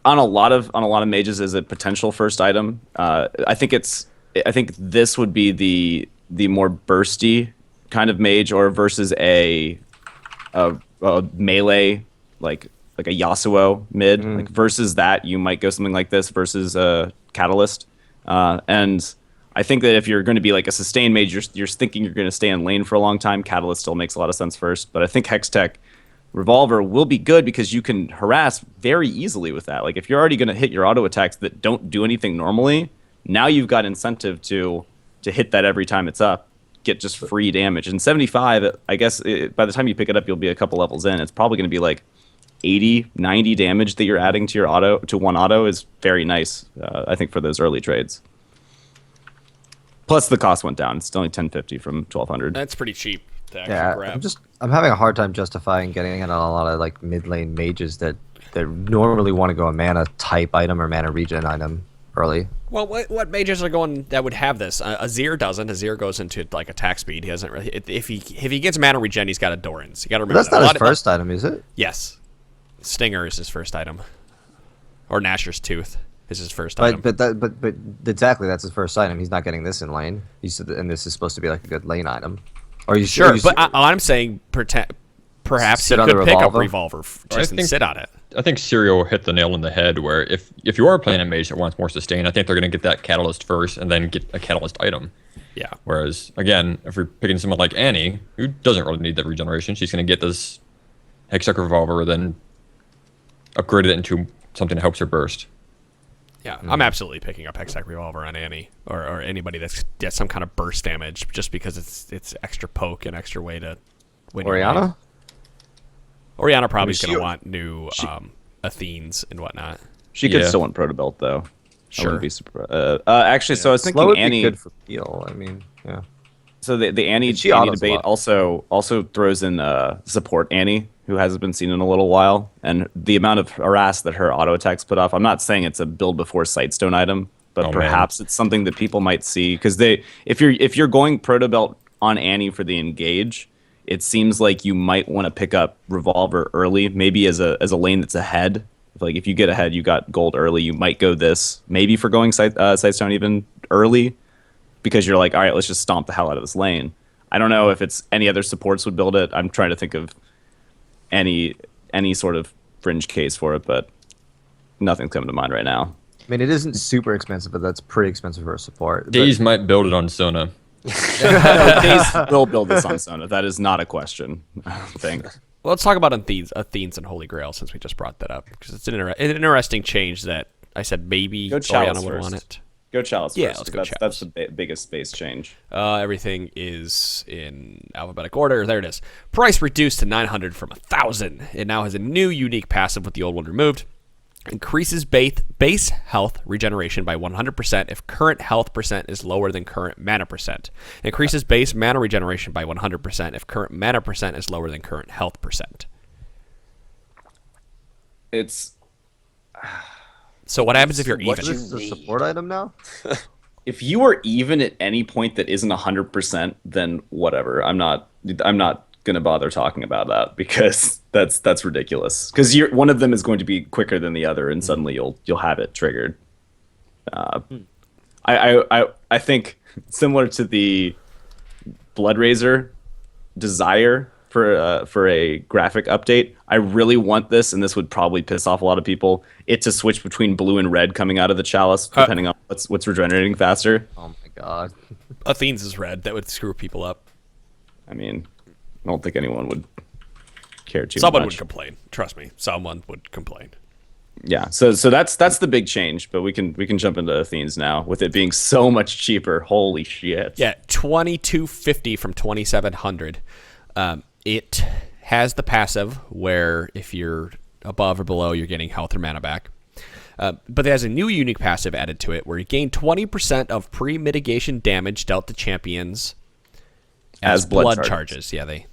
lot of mages as a potential first item. I think this would be the more bursty kind of mage, or versus a melee like a Yasuo mid. Like versus that, you might go something like this versus a Catalyst. And I think that if you're going to be like a sustained mage, you're thinking you're going to stay in lane for a long time. Catalyst still makes a lot of sense first, but I think Hextech Revolver will be good because you can harass very easily with that. Like if you're already going to hit your auto attacks that don't do anything normally, now you've got incentive to hit that every time it's up, get just free damage. And 75, I guess by the time you pick it up, you'll be a couple levels in. It's probably going to be like 80, 90 damage that you're adding to your one auto is very nice, I think, for those early trades. Plus the cost went down. It's only 1050 from 1200. That's pretty cheap to actually grab. I'm having a hard time justifying getting it on a lot of like mid lane mages that normally want to go a mana type item or mana regen item early. Well, what mages are going that would have this? Azir doesn't. Azir goes into like attack speed. He doesn't really. If he gets mana regen, he's got a Doran's. You got to remember But that's not his first item, is it? Yes, Stinger is his first item, or Nashor's Tooth is his first item. But exactly, that's his first item. He's not getting this in lane. And this is supposed to be like a good lane item. Are you sure? But I'm saying perhaps you could pick up Revolver just and sit on it. I think Serial hit the nail on the head where if you are playing a mage that wants more sustain, I think they're going to get that Catalyst first and then get a Catalyst item. Yeah. Whereas, again, if we're picking someone like Annie, who doesn't really need that regeneration, she's going to get this Hextech Revolver, then upgrade it into something that helps her burst. Yeah, I'm absolutely picking up Hextech Revolver on Annie or anybody that's gets some kind of burst damage just because it's extra poke and extra way to win. Orianna? Orianna probably is going to want new Athenes and whatnot. She could still want Protobelt, though. Sure. I wouldn't be surprised. Actually, so I was thinking would Annie. Be good for peel. I mean, yeah. So the Annie debate also throws in support Annie, who hasn't been seen in a little while, and the amount of harass that her auto attacks put off. I'm not saying it's a build before Sightstone item, but perhaps it's something that people might see because if you're going Protobelt on Annie for the engage, it seems like you might want to pick up Revolver early, maybe as a lane that's ahead. Like if you get ahead, you got gold early, you might go this maybe for going Sightstone even early because you're like, all right, let's just stomp the hell out of this lane. I don't know if it's any other supports would build it. I'm trying to think of any sort of fringe case for it, but nothing's coming to mind right now. I mean, it isn't super expensive, but that's pretty expensive for a support. Daze might build it on Sona. Daze will build this on Sona. That is not a question, I don't think. Well, let's talk about Athenes and Holy Grail since we just brought that up because it's an interesting change that I said maybe Orianna would want it. Go Chalice first. Yeah, let's go Chalice. That's the biggest space change. Everything is in alphabetic order. There it is. Price reduced to 900 from 1,000. It now has a new unique passive with the old one removed. Increases base health regeneration by 100% if current health percent is lower than current mana percent. Increases base mana regeneration by 100% if current mana percent is lower than current health percent. So what happens if you're even? This is a support item now? If you are even at any point that isn't 100%, then whatever. I'm not gonna bother talking about that because that's ridiculous. Because one of them is going to be quicker than the other, and suddenly you'll have it triggered. I think similar to the Bloodrazor desire for a graphic update, I really want this, and this would probably piss off a lot of people. It to switch between blue and red coming out of the chalice, depending on what's regenerating faster. Oh my god. Athene's is red. That would screw people up. I mean, I don't think anyone would care too much. Someone would complain. Trust me. Someone would complain. Yeah, so that's the big change, but we can jump into Athene's now with it being so much cheaper. Holy shit! Yeah, 2250 from 2700. It has the passive where if you're above or below, you're getting health or mana back. But it has a new unique passive added to it where you gain 20% of pre-mitigation damage dealt to champions as blood charges. Yeah, they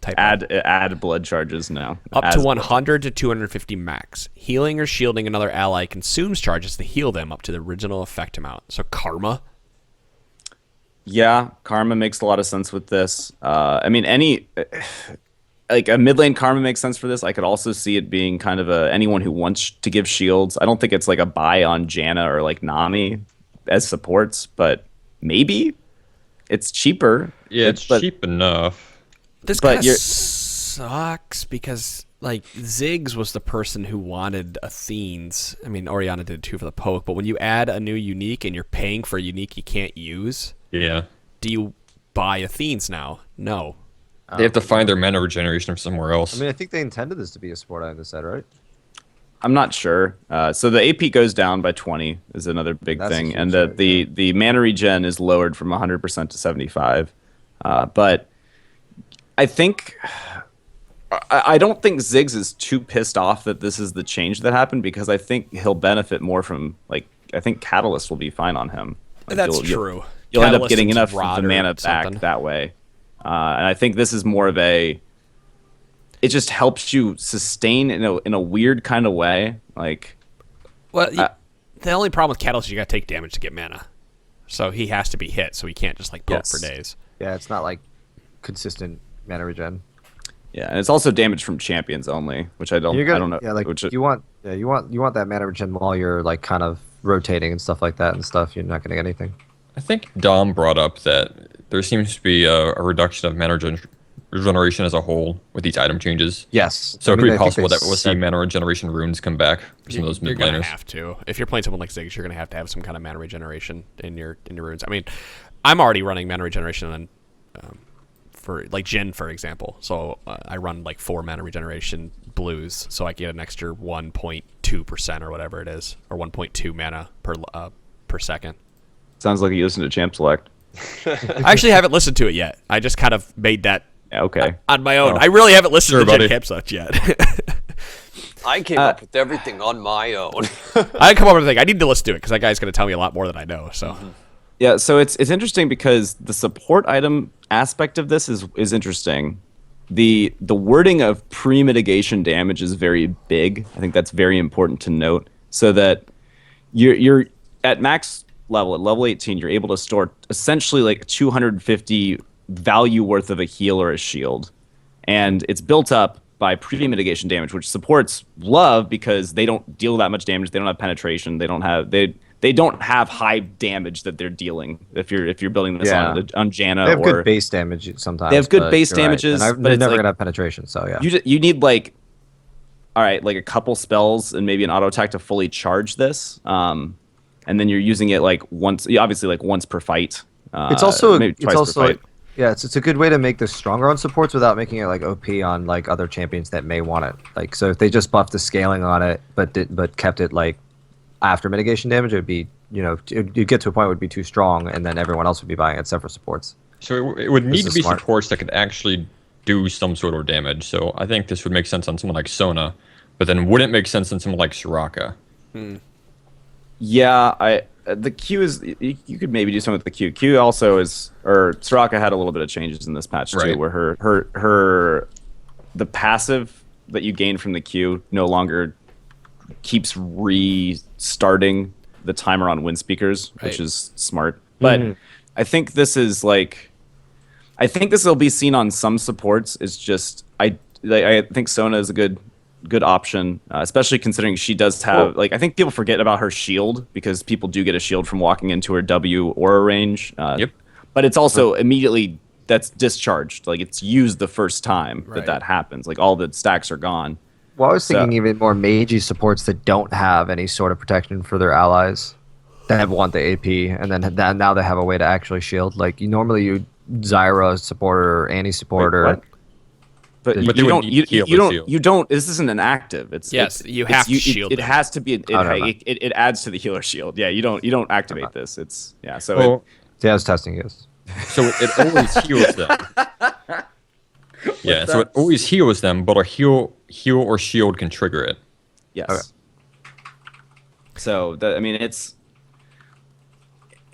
type add blood charges now. Up to 100 to 250 max. Healing or shielding another ally consumes charges to heal them up to the original effect amount. So Karma. Yeah, Karma makes a lot of sense with this. I mean, like a mid lane Karma makes sense for this. I could also see it being kind of anyone who wants to give shields. I don't think it's like a buy on Janna or like Nami as supports, but maybe it's cheaper. Yeah, it's cheap enough. This kind of sucks because like Ziggs was the person who wanted Athene's. I mean, Orianna did too for the poke, but when you add a new unique and you're paying for a unique you can't use, yeah, do you buy Athene's now? No. They have to find their mana regeneration from somewhere else. I mean, I think they intended this to be a support item, this set, right? I'm not sure. So the AP goes down by 20 is another big thing, and the mana regen is lowered from 100% to 75. But I think I don't think Ziggs is too pissed off that this is the change that happened because I think he'll benefit more from like I think Catalyst will be fine on him. Like, That's true. You'll end up getting enough of the mana back that way. And I think this is more of it just helps you sustain in a weird kind of way. Like, well, the only problem with Catalyst is you got to take damage to get mana. So he has to be hit, so he can't just like poke for days. Yeah, it's not like consistent mana regen. Yeah, and it's also damage from champions only, which I don't know. Yeah, like you want that mana regen while you're like kind of rotating and stuff like that and stuff. You're not going to get anything. I think Dom brought up that there seems to be a reduction of mana regeneration as a whole with these item changes. Yes. So it's pretty possible that we'll see mana regeneration runes come back for some of those mid laners. You're going to have to. If you're playing someone like Ziggs, you're going to have some kind of mana regeneration in your runes. I mean, I'm already running mana regeneration on for like Jhin, for example. So I run like 4 mana regeneration blues, so I get an extra 1.2% or whatever it is, or 1.2 mana per second. Sounds like you listen to Champ Select. I actually haven't listened to it yet. I just kind of made that on my own. Oh. I really haven't listened to Jen Camp Select yet. I came up with everything on my own. I didn't come up with anything. I need to listen to it because that guy's going to tell me a lot more than I know. So, yeah. So it's interesting because the support item aspect of this is interesting. The wording of pre-mitigation damage is very big. I think that's very important to note. So that you're at max level, at level 18, you're able to store essentially like 250 value worth of a heal or a shield. And it's built up by pre-mitigation damage, which supports love because they don't deal that much damage. They don't have penetration. They don't have high damage that they're dealing. If you're building this on Janna, they have good base damage sometimes. They have good base damages, right. But they're never gonna have penetration. So yeah, you need like, all right, like a couple spells and maybe an auto attack to fully charge this. And then you're using it like once, obviously like once per fight. It's also maybe twice per fight. Yeah, it's a good way to make this stronger on supports without making it like OP on like other champions that may want it. Like so, if they just buffed the scaling on it, but kept it like after mitigation damage, it would be you'd get to a point where it would be too strong, and then everyone else would be buying it except for supports. So it would need to be supports that could actually do some sort of damage. So I think this would make sense on someone like Sona, but then wouldn't make sense on someone like Soraka. Yeah, the Q is you could maybe do something with the Q. Q also is, or Soraka had a little bit of changes in this patch too, where her the passive that you gain from the Q no longer keeps restarting the timer on wind speakers, which is smart. But I think this is like, I think this will be seen on some supports. It's just I think Sona is a good option, especially considering she does have I think people forget about her shield because people do get a shield from walking into her W aura range. But it's also immediately that's discharged. Like it's used the first time that happens. Like all the stacks are gone. Well, I was thinking even more magey supports that don't have any sort of protection for their allies that want the AP, and then now they have a way to actually shield. Like you Zyra supporter or Annie supporter. But But they you would don't. need heal or shield. You don't. This isn't an active. You have to shield It them. has to be. no. It adds to the healer shield. Yeah, you don't activate this. It's So Well, Yeah, I was testing yes. so it always heals them. Yeah, so it always heals them, but a heal or shield can trigger it. yes. Okay. So I mean,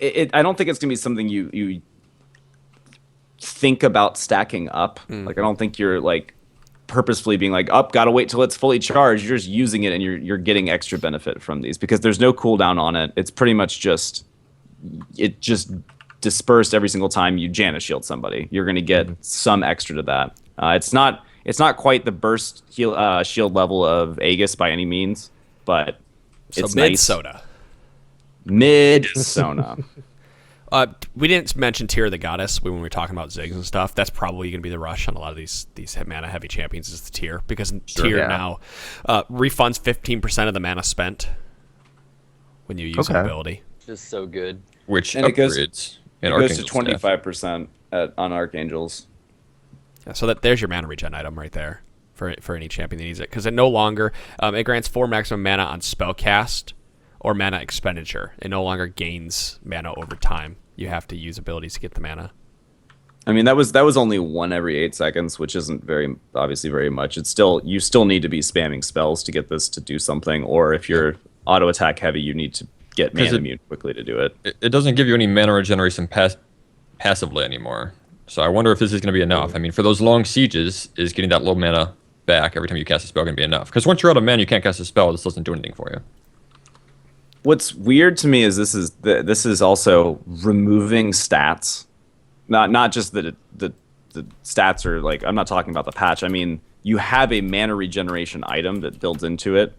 I don't think it's gonna be something you think about stacking up. Like, I don't think you're like purposefully being like, gotta wait till it's fully charged. You're just using it and you're getting extra benefit from these because there's no cooldown on it. It's pretty much just dispersed every single time you Janus shield somebody. You're gonna get some extra to that. It's not quite the burst shield level of Aegis by any means, but So it's mid nice. Soda. Mid Sona. We didn't mention Tear of the Goddess when we were talking about Ziggs and stuff. That's probably going to be the rush on a lot of these mana heavy champions is the Tear because Tear now refunds 15% of the mana spent when you use an ability. Just so good. Which And it goes- upgrades It in goes to Archangel staff. 25% on Archangels. Yeah, so there's your mana regen item right there for any champion that needs it because it no longer it grants 4 maximum mana on spell cast or mana expenditure. It no longer gains mana over time. You have to use abilities to get the mana. I mean, that was only 1 every 8 seconds, which isn't obviously very much. You still need to be spamming spells to get this to do something, or if you're auto attack heavy, you need to get mana immune quickly to do it. It doesn't give you any mana regeneration passively anymore. So I wonder if this is going to be enough. I mean, for those long sieges, is getting that low mana back every time you cast a spell going to be enough? Because once you're out of mana, you can't cast a spell. This doesn't do anything for you. What's weird to me is this is also removing stats, not just the stats are like, I'm not talking about the patch. I mean, you have a mana regeneration item that builds into it,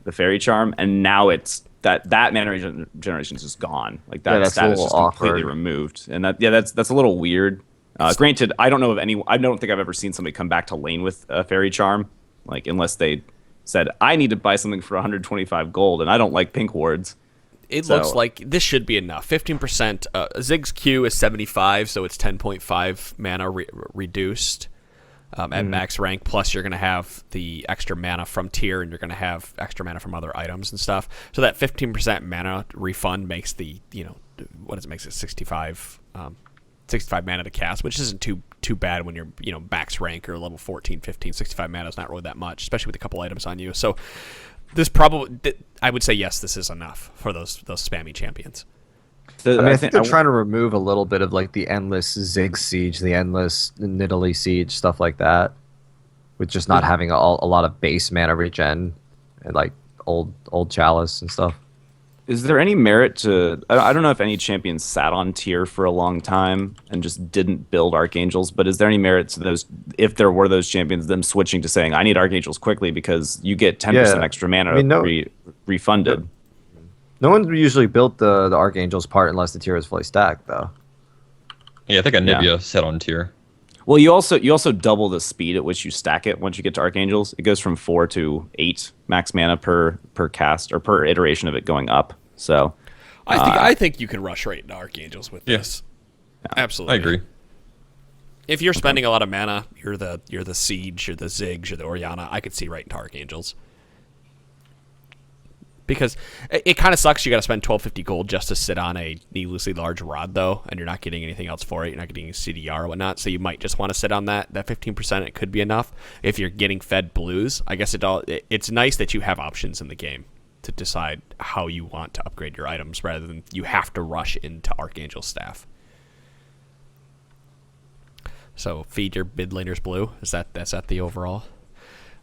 the Fairy Charm, and now it's that mana regeneration is just gone. Like that that's stat a is just little completely awkward. removed, and that's a little weird. Granted, I don't think I've ever seen somebody come back to lane with a Fairy Charm, like unless they said, I need to buy something for 125 gold, and I don't like pink wards. It looks like this should be enough. 15%. Ziggs Q is 75, so it's 10.5 mana reduced at max rank. Plus, you're going to have the extra mana from tier, and you're going to have extra mana from other items and stuff. So that 15% mana refund makes makes it 65 mana to cast, which isn't too bad when you're max rank or level 14, 15. 65 mana is not really that much, especially with a couple items on you. So this probably, I would say yes, this is enough for those spammy champions. I think they're trying to remove a little bit of like the endless Zig siege, the endless Nidalee siege, stuff like that, with just not having a lot of base mana regen and like old chalice and stuff. Is there any merit to... I don't know if any champions sat on tier for a long time and just didn't build Archangels, but is there any merit to those, if there were those champions, them switching to saying, I need Archangels quickly because you get 10% extra mana refunded? No one usually built the Archangels part unless the tier is fully stacked, though. Yeah, I think Anivia set on tier. Well, you also double the speed at which you stack it once you get to Archangels. It goes from 4 to 8 max mana per cast, or per iteration of it going up. So I think you can rush right into Archangels with this. Absolutely. I agree. If you're spending a lot of mana, you're the Siege, you're the Ziggs, you're the Orianna, I could see right into Archangels. Because it kind of sucks you got to spend 1250 gold just to sit on a needlessly large rod, though, and you're not getting anything else for it. You're not getting a CDR or whatnot, so you might just want to sit on that 15%. It could be enough. If you're getting fed blues, I guess it's nice that you have options in the game to decide how you want to upgrade your items rather than you have to rush into Archangel staff. So feed your mid laners blue. That's that the overall?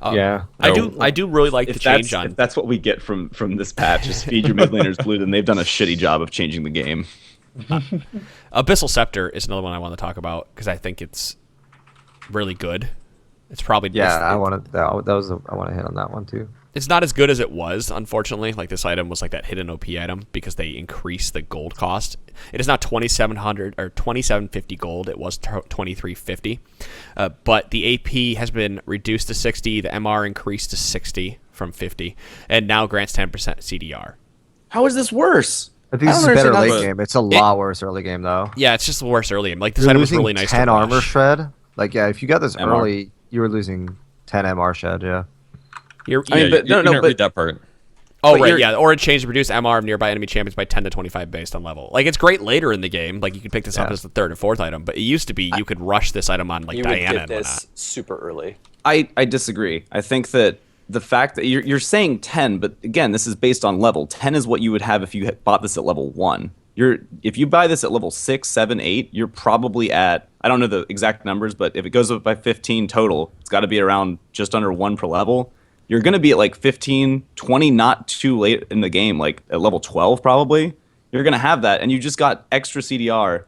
Yeah. I do really like the change on. If that's what we get from this patch, is feed your mid laners blue, then they've done a shitty job of changing the game. Abyssal Scepter is another one I want to talk about because I think it's really good. It's probably I want to hit on that one too. It's not as good as it was, unfortunately. Like this item was like that hidden OP item because they increased the gold cost. It is now 2,700 or 2,750 gold. It was 2,350, but the AP has been reduced to 60. The MR increased to 60 from 50, and now grants 10% CDR. How is this worse? I think this is better late game. It's a lot worse early game though. Yeah, it's just the worst early game. Like this You're item was losing really nice. 10 to armor rush. shred. Like if you got this MR. early, You were losing 10 MR shed, yeah. You're, I mean, Yeah, but you didn't read that part. oh, but right, you're- yeah. Or it changed to reduce MR of nearby enemy champions by 10 to 25 based on level. Like, it's great later in the game. Like, you could pick this up Yeah. as the third or fourth item, but it used to be you could rush this item on, like, You Diana would get and this whatnot. super early. I disagree. I think that the fact that you're saying 10, but again, this is based on level. 10 is what you would have if you bought this at level 1. If you buy this at level 6, 7, 8, you're probably at, I don't know the exact numbers, but if it goes up by 15 total, it's got to be around just under 1 per level. You're going to be at like 15, 20, not too late in the game, like at level 12 probably. You're going to have that, and you just got extra CDR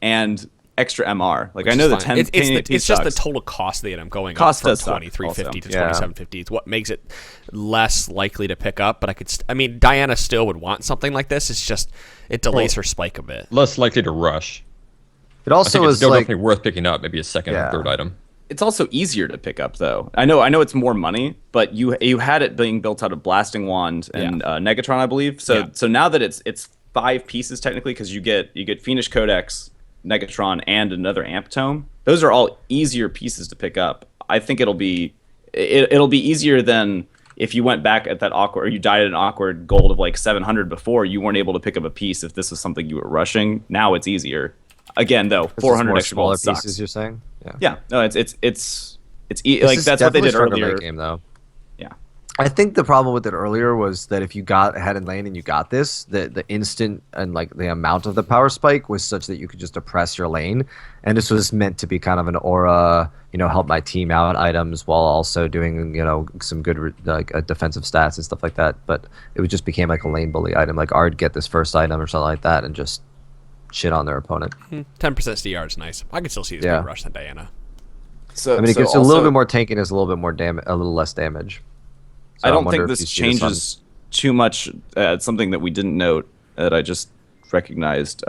and extra MR. Like, I know the 10 It's just the total cost of the item going Cost up from does suck 2350 to also. Yeah. 2750. It's what makes it less likely to pick up, but I mean, Diana still would want something like this. It's just, it delays her spike a bit. Less likely to rush. It I also think it's is still like definitely worth picking up. Maybe a second Yeah. or third item. It's also easier to pick up, though. I know it's more money, but you had it being built out of Blasting Wand and Negatron, I believe. So now that it's 5 pieces technically, because you get Fiendish Codex, Negatron, and another Amp Tome. Those are all easier pieces to pick up. I think it'll be easier than if you went back at that awkward, or you died at an awkward gold of like 700 before. You weren't able to pick up a piece if this was something you were rushing. Now it's easier. Again, though, this is 400 more extra smaller gold sucks. pieces. You're saying, yeah. Yeah, no, it's like This that's is what they definitely did stronger late earlier. game though. Yeah. I think the problem with it earlier was that if you got ahead in lane and you got this, the instant and like the amount of the power spike was such that you could just oppress your lane, and this was meant to be kind of an aura, help my team out items while also doing some good defensive stats and stuff like that. But it just became like a lane bully item. Like Ard get this first item or something like that and just shit on their opponent. 10% CDR is nice. I can still see this being rushed than Diana. So I mean, it so gives a little also- bit more tankiness, a little bit more a little less damage. So I I'm don't wondering think if this you see changes too much. It's something that we didn't note that I just recognized.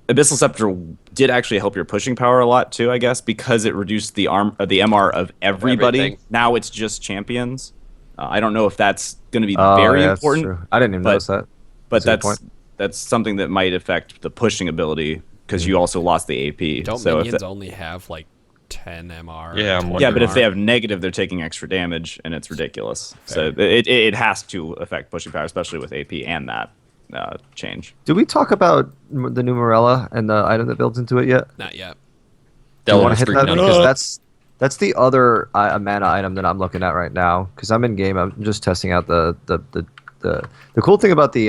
Abyssal Scepter did actually help your pushing power a lot too, I guess, because it reduced the MR of everybody. Everything. Now it's just champions. I don't know if that's going to be Oh, very yeah, that's important, true. I didn't even but- notice that. but That's a good that's something that might affect the pushing ability because you also lost the AP. Don't so if minions that- only have like 10 MR? Yeah, I'm or 10 yeah, but if MR? they have negative, they're taking extra damage, and it's ridiculous. So it has to affect pushing power, especially with AP and that change. Did we talk about the new Morella and the item that builds into it yet? Not yet. Do you Delve want to hit Street that? none. Because that's the other mana item that I'm looking at right now. Because I'm in game, I'm just testing out the cool thing about the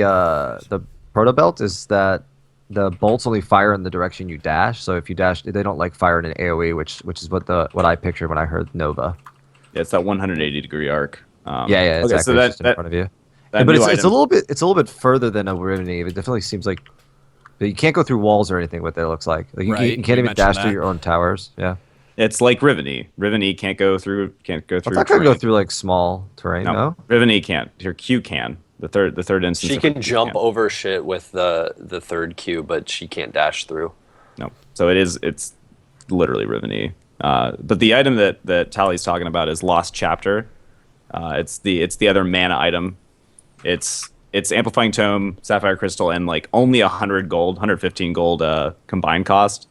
Protobelt is that the bolts only fire in the direction you dash. So if you dash, they don't like fire in an AOE, which is what I pictured when I heard Nova. Yeah, it's that 180-degree arc. Yeah, exactly. Okay, so It's that, just in that, front of you. that But new it's a item- little bit further than a Riveni. It definitely seems like but you can't go through walls or anything with it. It looks like you Right, can't you even mentioned dash that. through your own towers. Yeah, It's like Riveni. Riveni can't go through. I thought I could go through like small terrain. No, Riveni can't. Your Q can. The third instance. She of can Q jump can't. over shit with the third Q, but she can't dash through. No. So it's literally Riveni. But the item that Tally's talking about is Lost Chapter. It's the other mana item. It's Amplifying Tome, Sapphire Crystal, and like only 100 gold, 115 gold combined cost.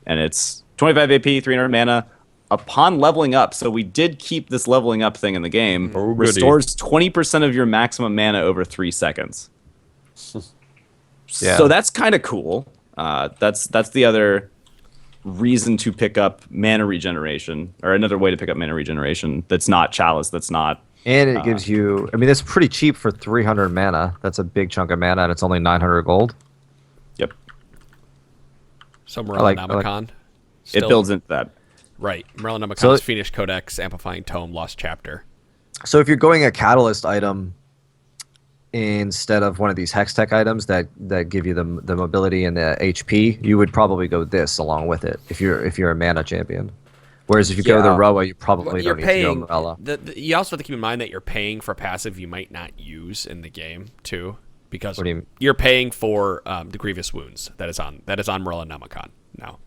And it's 25 AP, 300 mana. Upon leveling up, so we did keep this leveling up thing in the game, Oh, goody. restores 20% of your maximum mana over 3 seconds. Yeah. So that's kind of cool. That's the other reason to pick up mana regeneration, or another way to pick up mana regeneration that's not Chalice, that's not... and it gives you. I mean, it's pretty cheap for 300 mana. That's a big chunk of mana, and it's only 900 gold. Yep. So like- Morellonomicon. It builds into that. Right. Morellonomicon's So- Fiendish Codex, Amplifying Tome, Lost Chapter. So if you're going a catalyst item instead of one of these Hextech items that give you the mobility and the HP, you would probably go this along with it if you're a mana champion. Whereas if you go the Yeah. Roa, you probably You're don't need to go paying. Morella. You also have to keep in mind that you're paying for passive you might not use in the game too, because What do you mean? you're paying for the grievous wounds that is on Morellonomicon now.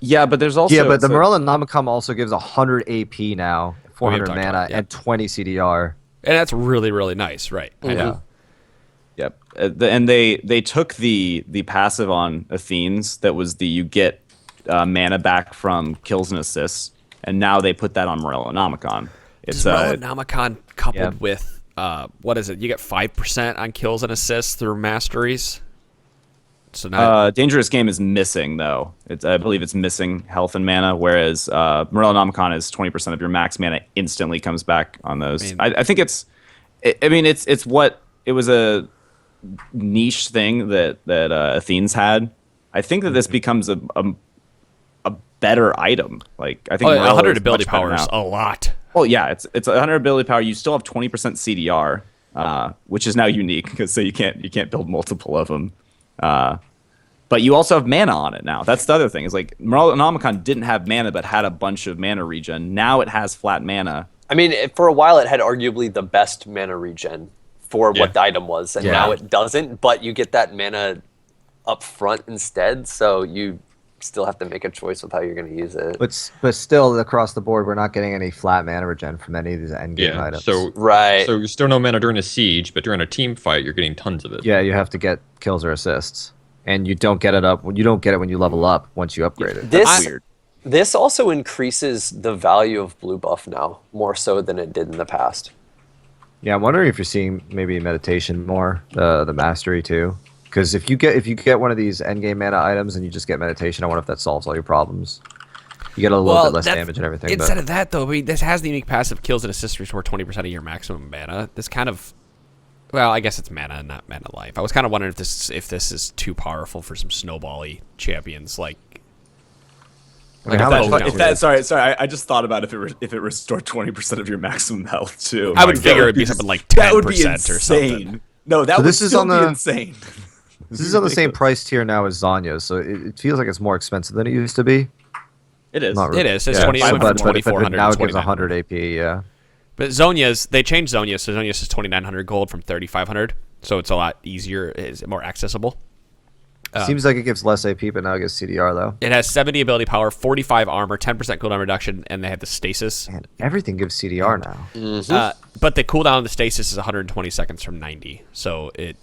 Yeah, but there's also... Yeah, but the so- Morellonomicon also gives 100 AP now, 400 talked mana, about it, yeah. and 20 CDR. And that's really, really nice, right? Yeah. Yep. And they took the passive on Athenes that was you get mana back from kills and assists, and now they put that on Morellonomicon. It's Morellonomicon coupled with what is it? You get 5% on kills and assists through masteries. So now Dangerous Game is missing though. I believe it's missing health and mana, whereas Morellonomicon is 20% of your max mana instantly comes back on those. I think it's what it was a niche thing that Athene's had. I think that this becomes a better item. Like I think 100 ability power is a lot. Well, yeah, it's 100 ability power. You still have 20% CDR, which is now unique because you can't build multiple of them. But you also have mana on it now. That's the other thing. Is like Morellonomicon didn't have mana, but had a bunch of mana regen. Now it has flat mana. I mean, for a while it had arguably the best mana regen for what the item was, and now it doesn't. But you get that mana up front instead, so you still have to make a choice with how you're going to use it. But still, across the board, we're not getting any flat mana regen from any of these endgame items. So you're still no mana during a siege, but during a team fight, you're getting tons of it. Yeah, you have to get kills or assists, and you don't get it up. You don't get it when you level up. Once you upgrade it. That's weird. This also increases the value of blue buff now more so than it did in the past. Yeah, I'm wondering if you're seeing maybe meditation more, the mastery too. Because if you get one of these endgame mana items and you just get meditation, I wonder if that solves all your problems. You get a little bit less damage and everything. Instead of that, though, this has the unique passive kills and assists restore 20% of your maximum mana. This kind of, well, I guess it's mana and not mana life. I was kind of wondering if this is too powerful for some snowball-y champions like. Sorry. I just thought about if it restored 20% of your maximum health too. I would figure it'd be something like 10% or something. No, that would still be insane. This is on the same price tier now as Zonya's, so it feels like it's more expensive than it used to be. It is. It is. It's 2,400. Now it gives 100 AP. Yeah. But Zonya's, they changed Zonya's, so Zonya's is 2,900 gold from 3,500, so it's a lot easier. It's more accessible. Seems like it gives less AP, but now it gives CDR though. It has 70 ability power, 45 armor, 10% cooldown reduction, and they have the stasis. Man, everything gives CDR now. Mm-hmm. But the cooldown of the stasis is 120 seconds from 90, so it.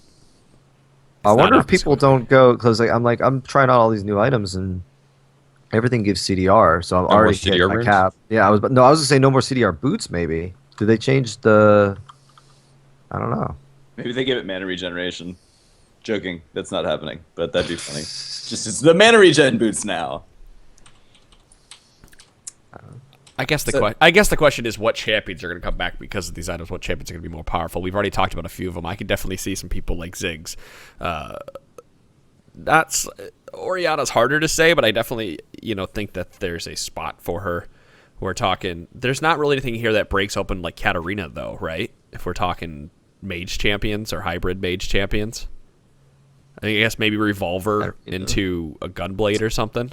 I wonder if people don't go because I'm trying out all these new items and everything gives CDR, so I'm already hitting my cap. Yeah, I was gonna say no more CDR boots. Maybe did they change the? I don't know. Maybe they give it mana regeneration. Joking, that's not happening, but that'd be funny. It's the mana regen boots now. I guess the question is what champions are going to come back because of these items. What champions are going to be more powerful? We've already talked about a few of them. I could definitely see some people like Ziggs. That's Orianna's harder to say, but I definitely think that there's a spot for her. We're talking. There's not really anything here that breaks open like Katarina though, right? If we're talking mage champions or hybrid mage champions, I guess maybe Revolver into a Gunblade or something,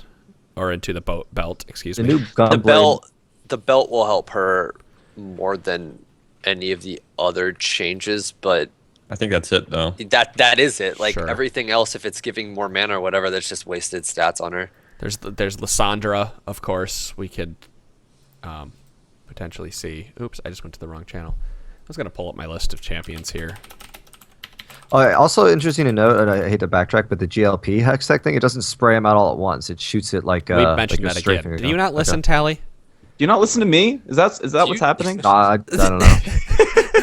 or into the belt. Excuse me. New Gunblade. The belt will help her more than any of the other changes, but I think that's it though. That is it. Like Sure. everything else, if it's giving more mana or whatever, that's just wasted stats on her. There's Lysandra, of course. We could potentially see. Oops, I just went to the wrong channel. I was gonna pull up my list of champions here. Also interesting to note, and I hate to backtrack, but the GLP Hextech thing, it doesn't spray them out all at once. It shoots it like We mentioned like that again. Do you not listen, Tally? Do you not listen to me? Is that what's happening? I don't know.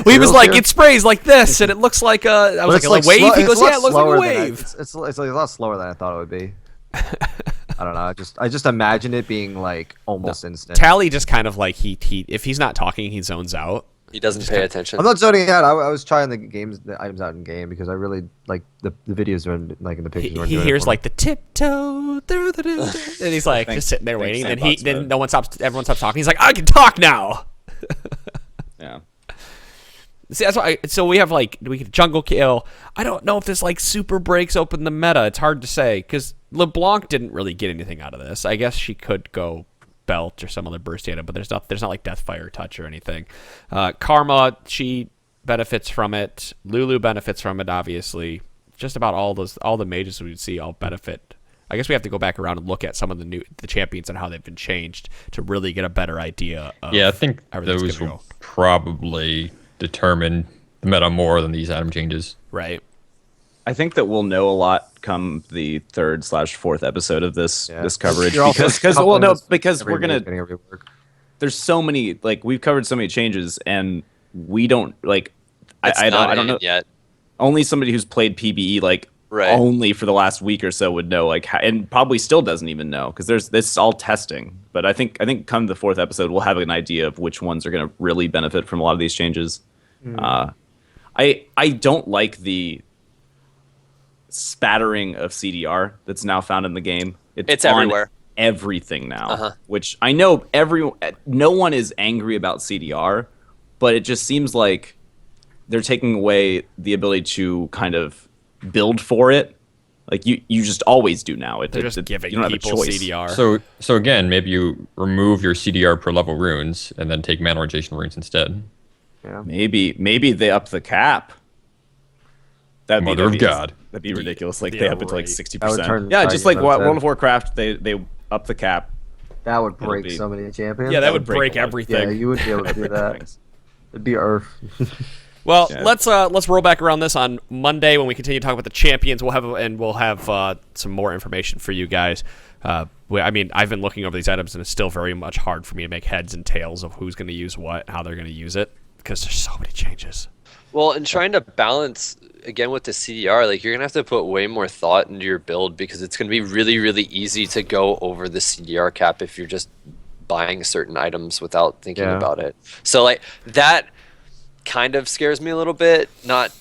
We was like, it sprays like this, and it looks like a. I was like a wave. He goes, yeah, it looks like a wave. It's like a lot slower than I thought it would be. I don't know. I just imagine it being like almost instant. Tally just kind of like he if he's not talking, he zones out. He doesn't pay attention. I'm not zoning out. I was trying the items out in game because I really like the videos are like in the pictures. He hears like the tiptoe through the and he's like just sitting there waiting. Then everyone stops talking. He's like, I can talk now. Yeah. See, that's why. So we could jungle kill. I don't know if this like super breaks open the meta. It's hard to say because LeBlanc didn't really get anything out of this. I guess she could go belt or some other burst data, but there's not like Deathfire touch or anything. Karma, she benefits from it. Lulu benefits from it, obviously. Just about all the mages we would see all benefit. I guess we have to go back around and look at some of the champions and how they've been changed to really get a better idea of I think those will probably determine the meta more than these item changes. Right. I think that we'll know a lot come the 3rd/4th episode of this coverage You're also because every we're gonna. minute getting a rework. There's so many, like, we've covered so many changes, and we don't like. I don't know yet. Only somebody who's played PBE like Right. only for the last week or so would know, like, and probably still doesn't even know because there's this all testing. But I think come the 4th episode, we'll have an idea of which ones are going to really benefit from a lot of these changes. I don't like the spattering of CDR that's now found in the game. It's on everywhere. Everything now, which I know no one is angry about CDR, but it just seems like they're taking away the ability to kind of build for it. Like you just always do now. They're just giving you don't have a people choice. CDR. So again, maybe you remove your CDR per level runes and then take mana regeneration runes instead. Yeah. Maybe they up the cap. That'd Mother of God. That'd be ridiculous. Like the they up it to like rate. 60%. That would turn Yeah, just like Titans on its World head. of Warcraft, they up the cap. That would It'll break be- so many champions. Yeah, that would break break a lot. everything. Yeah, you would be able to do that. Things. It'd be Earth. Well, Yeah. let's roll back around this on Monday when we continue to talk about the champions. We'll have some more information for you guys. I mean, I've been looking over these items, and it's still very much hard for me to make heads and tails of who's going to use what, how they're going to use it, because there's so many changes. Well, and trying to balance again with the CDR, like you're gonna have to put way more thought into your build because it's gonna be really, really easy to go over the CDR cap if you're just buying certain items without thinking Yeah. about it. So like that kind of scares me a little bit. Not.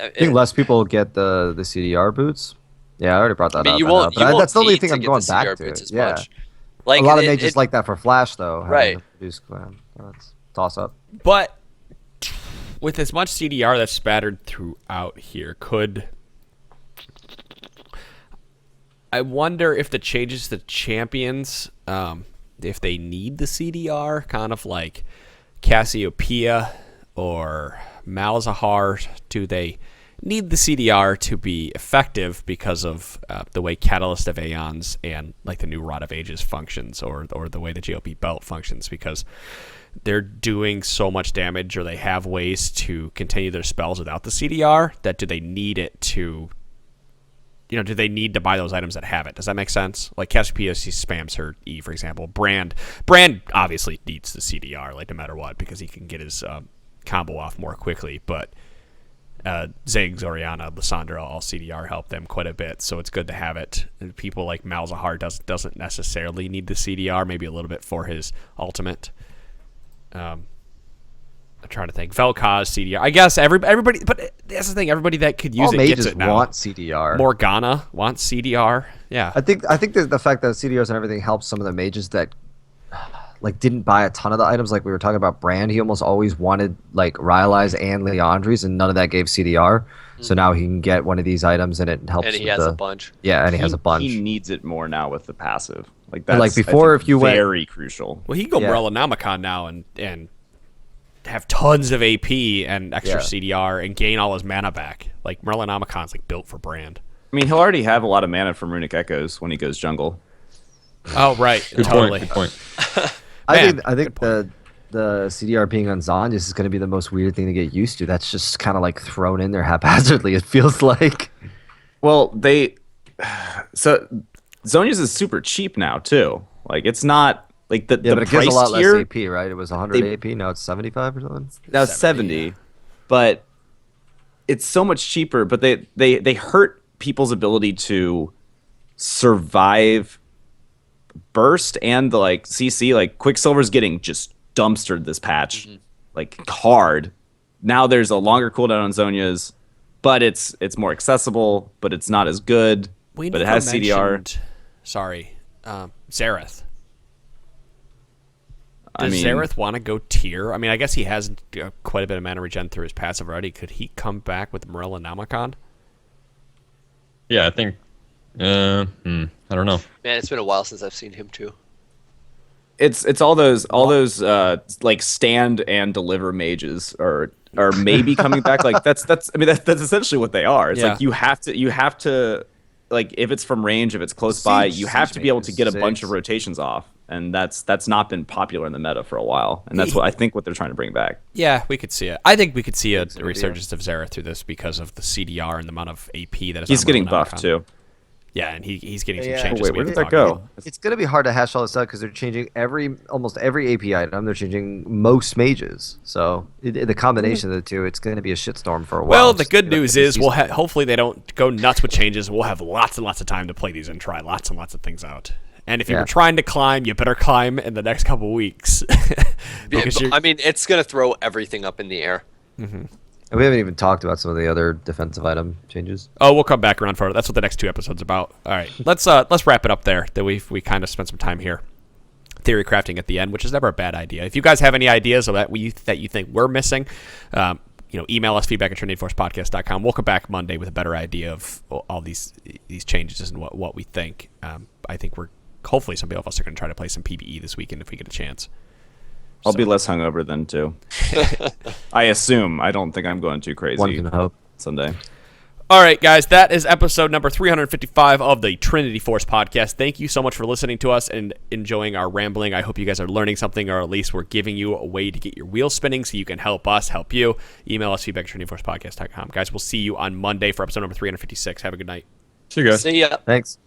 I think less people get the CDR boots. Yeah, I already brought that I mean, up. you I know, won't. but You won't that's the only need thing to I'm get going the back CDR to. boots as Yeah. much. Like A lot of it- mages it- like that for Flash, though. having Right. the Produce clan. That's toss up. But with as much CDR that's spattered throughout here, I wonder if the changes to champions, if they need the CDR, kind of like Cassiopeia or Malzahar, do they need the CDR to be effective because of the way Catalyst of Aeons and like the new Rod of Ages functions, or the way the GOP belt functions, because they're doing so much damage, or they have ways to continue their spells without the CDR, that do they need it to, do they need to buy those items that have it? Does that make sense? Like Cassiopeia, she spams her E, for example. Brand obviously needs the CDR, like no matter what, because he can get his combo off more quickly, but Ziggs, Oriana, Lissandra, all CDR help them quite a bit, so it's good to have it. And people like Malzahar doesn't necessarily need the CDR, maybe a little bit for his ultimate. I'm trying to think. Vel'Koz, CDR. I guess everybody, but that's the thing. Everybody that could use All it mages gets it now. want CDR. Morgana wants CDR. Yeah. I think the fact that CDRs and everything helps some of the mages that like didn't buy a ton of the items. Like we were talking about Brand, he almost always wanted like Rylai's and Leandri's, and none of that gave CDR. So now he can get one of these items, and it helps. and he with has a bunch. Yeah, and he has a bunch. He needs it more now with the passive. Like And, that's like, before, I think, if you went- very crucial. Well, he can go Yeah. Morellonomicon now and have tons of AP and extra Yeah. CDR and gain all his mana back. Like Morellonomicon's like built for Brand. I mean, he'll already have a lot of mana from Runic Echoes when he goes jungle. Oh right, Good totally. point. Good point. I think good the CDR being on Zhonya's is going to be the most weird thing to get used to. That's just kind of like thrown in there haphazardly. It feels like. Well, so Zonya's is super cheap now too. Like it's not like the Yeah, but it gives price a lot tier, less AP, right? It was 100 they- AP. Now it's 75 or something. Now it's 70, but it's so much cheaper. But they hurt people's ability to survive burst and the like CC. Like Quicksilver's getting just dumpstered this patch, like hard. Now there's a longer cooldown on Zonya's, but it's more accessible, but it's not as good. We but it never has CDR. mentioned- Sorry, Zareth. I Does mean, Zareth want to go tier? I mean, I guess he has quite a bit of mana regen through his passive already. Could he come back with Morellonomicon? Yeah, I think. I don't know. Man, it's been a while since I've seen him too. it's all those like stand and deliver mages are maybe coming back. Like that's essentially what they are. It's Yeah. like you have to like if it's from range, if it's close by, you have to be able to get a Siege bunch of 6. rotations off, and that's not been popular in the meta for a while, and that's what I think what they're trying to bring back. Yeah, we could see it. I think we could see a resurgence of Zera through this because of the CDR and the amount of AP that is. He's on getting Royal buffed Icon. too. Yeah, and he's getting some Yeah. changes. Wait, we where can did that talk go? about. It's going to be hard to hash all this out because they're changing almost every AP item. They're changing most mages. So the combination of the two, it's going to be a shitstorm for a while. Well, the good news is hopefully they don't go nuts with changes. We'll have lots and lots of time to play these and try lots and lots of things out. And if you're trying to climb, you better climb in the next couple weeks. I mean, it's going to throw everything up in the air. And we haven't even talked about some of the other defensive item changes. Oh, we'll come back around for it. That's what the next 2 episodes about. All right, let's wrap it up there. That we kind of spent some time here, theory crafting at the end, which is never a bad idea. If you guys have any ideas of that you think we're missing, email us feedback@trinityforcepodcast.com. We'll come back Monday with a better idea of all these changes and what we think. I think hopefully some of us are going to try to play some PBE this weekend if we get a chance. I'll be less hungover then too. I assume. I don't think I'm going too crazy. One can hope. Sunday. All right, guys, that is episode number 355 of the Trinity Force podcast. Thank you so much for listening to us and enjoying our rambling. I hope you guys are learning something, or at least we're giving you a way to get your wheels spinning so you can help us help you. Email us feedback@trinityforcepodcast.com. Guys, we'll see you on Monday for episode number 356. Have a good night. See you guys. See ya. Thanks.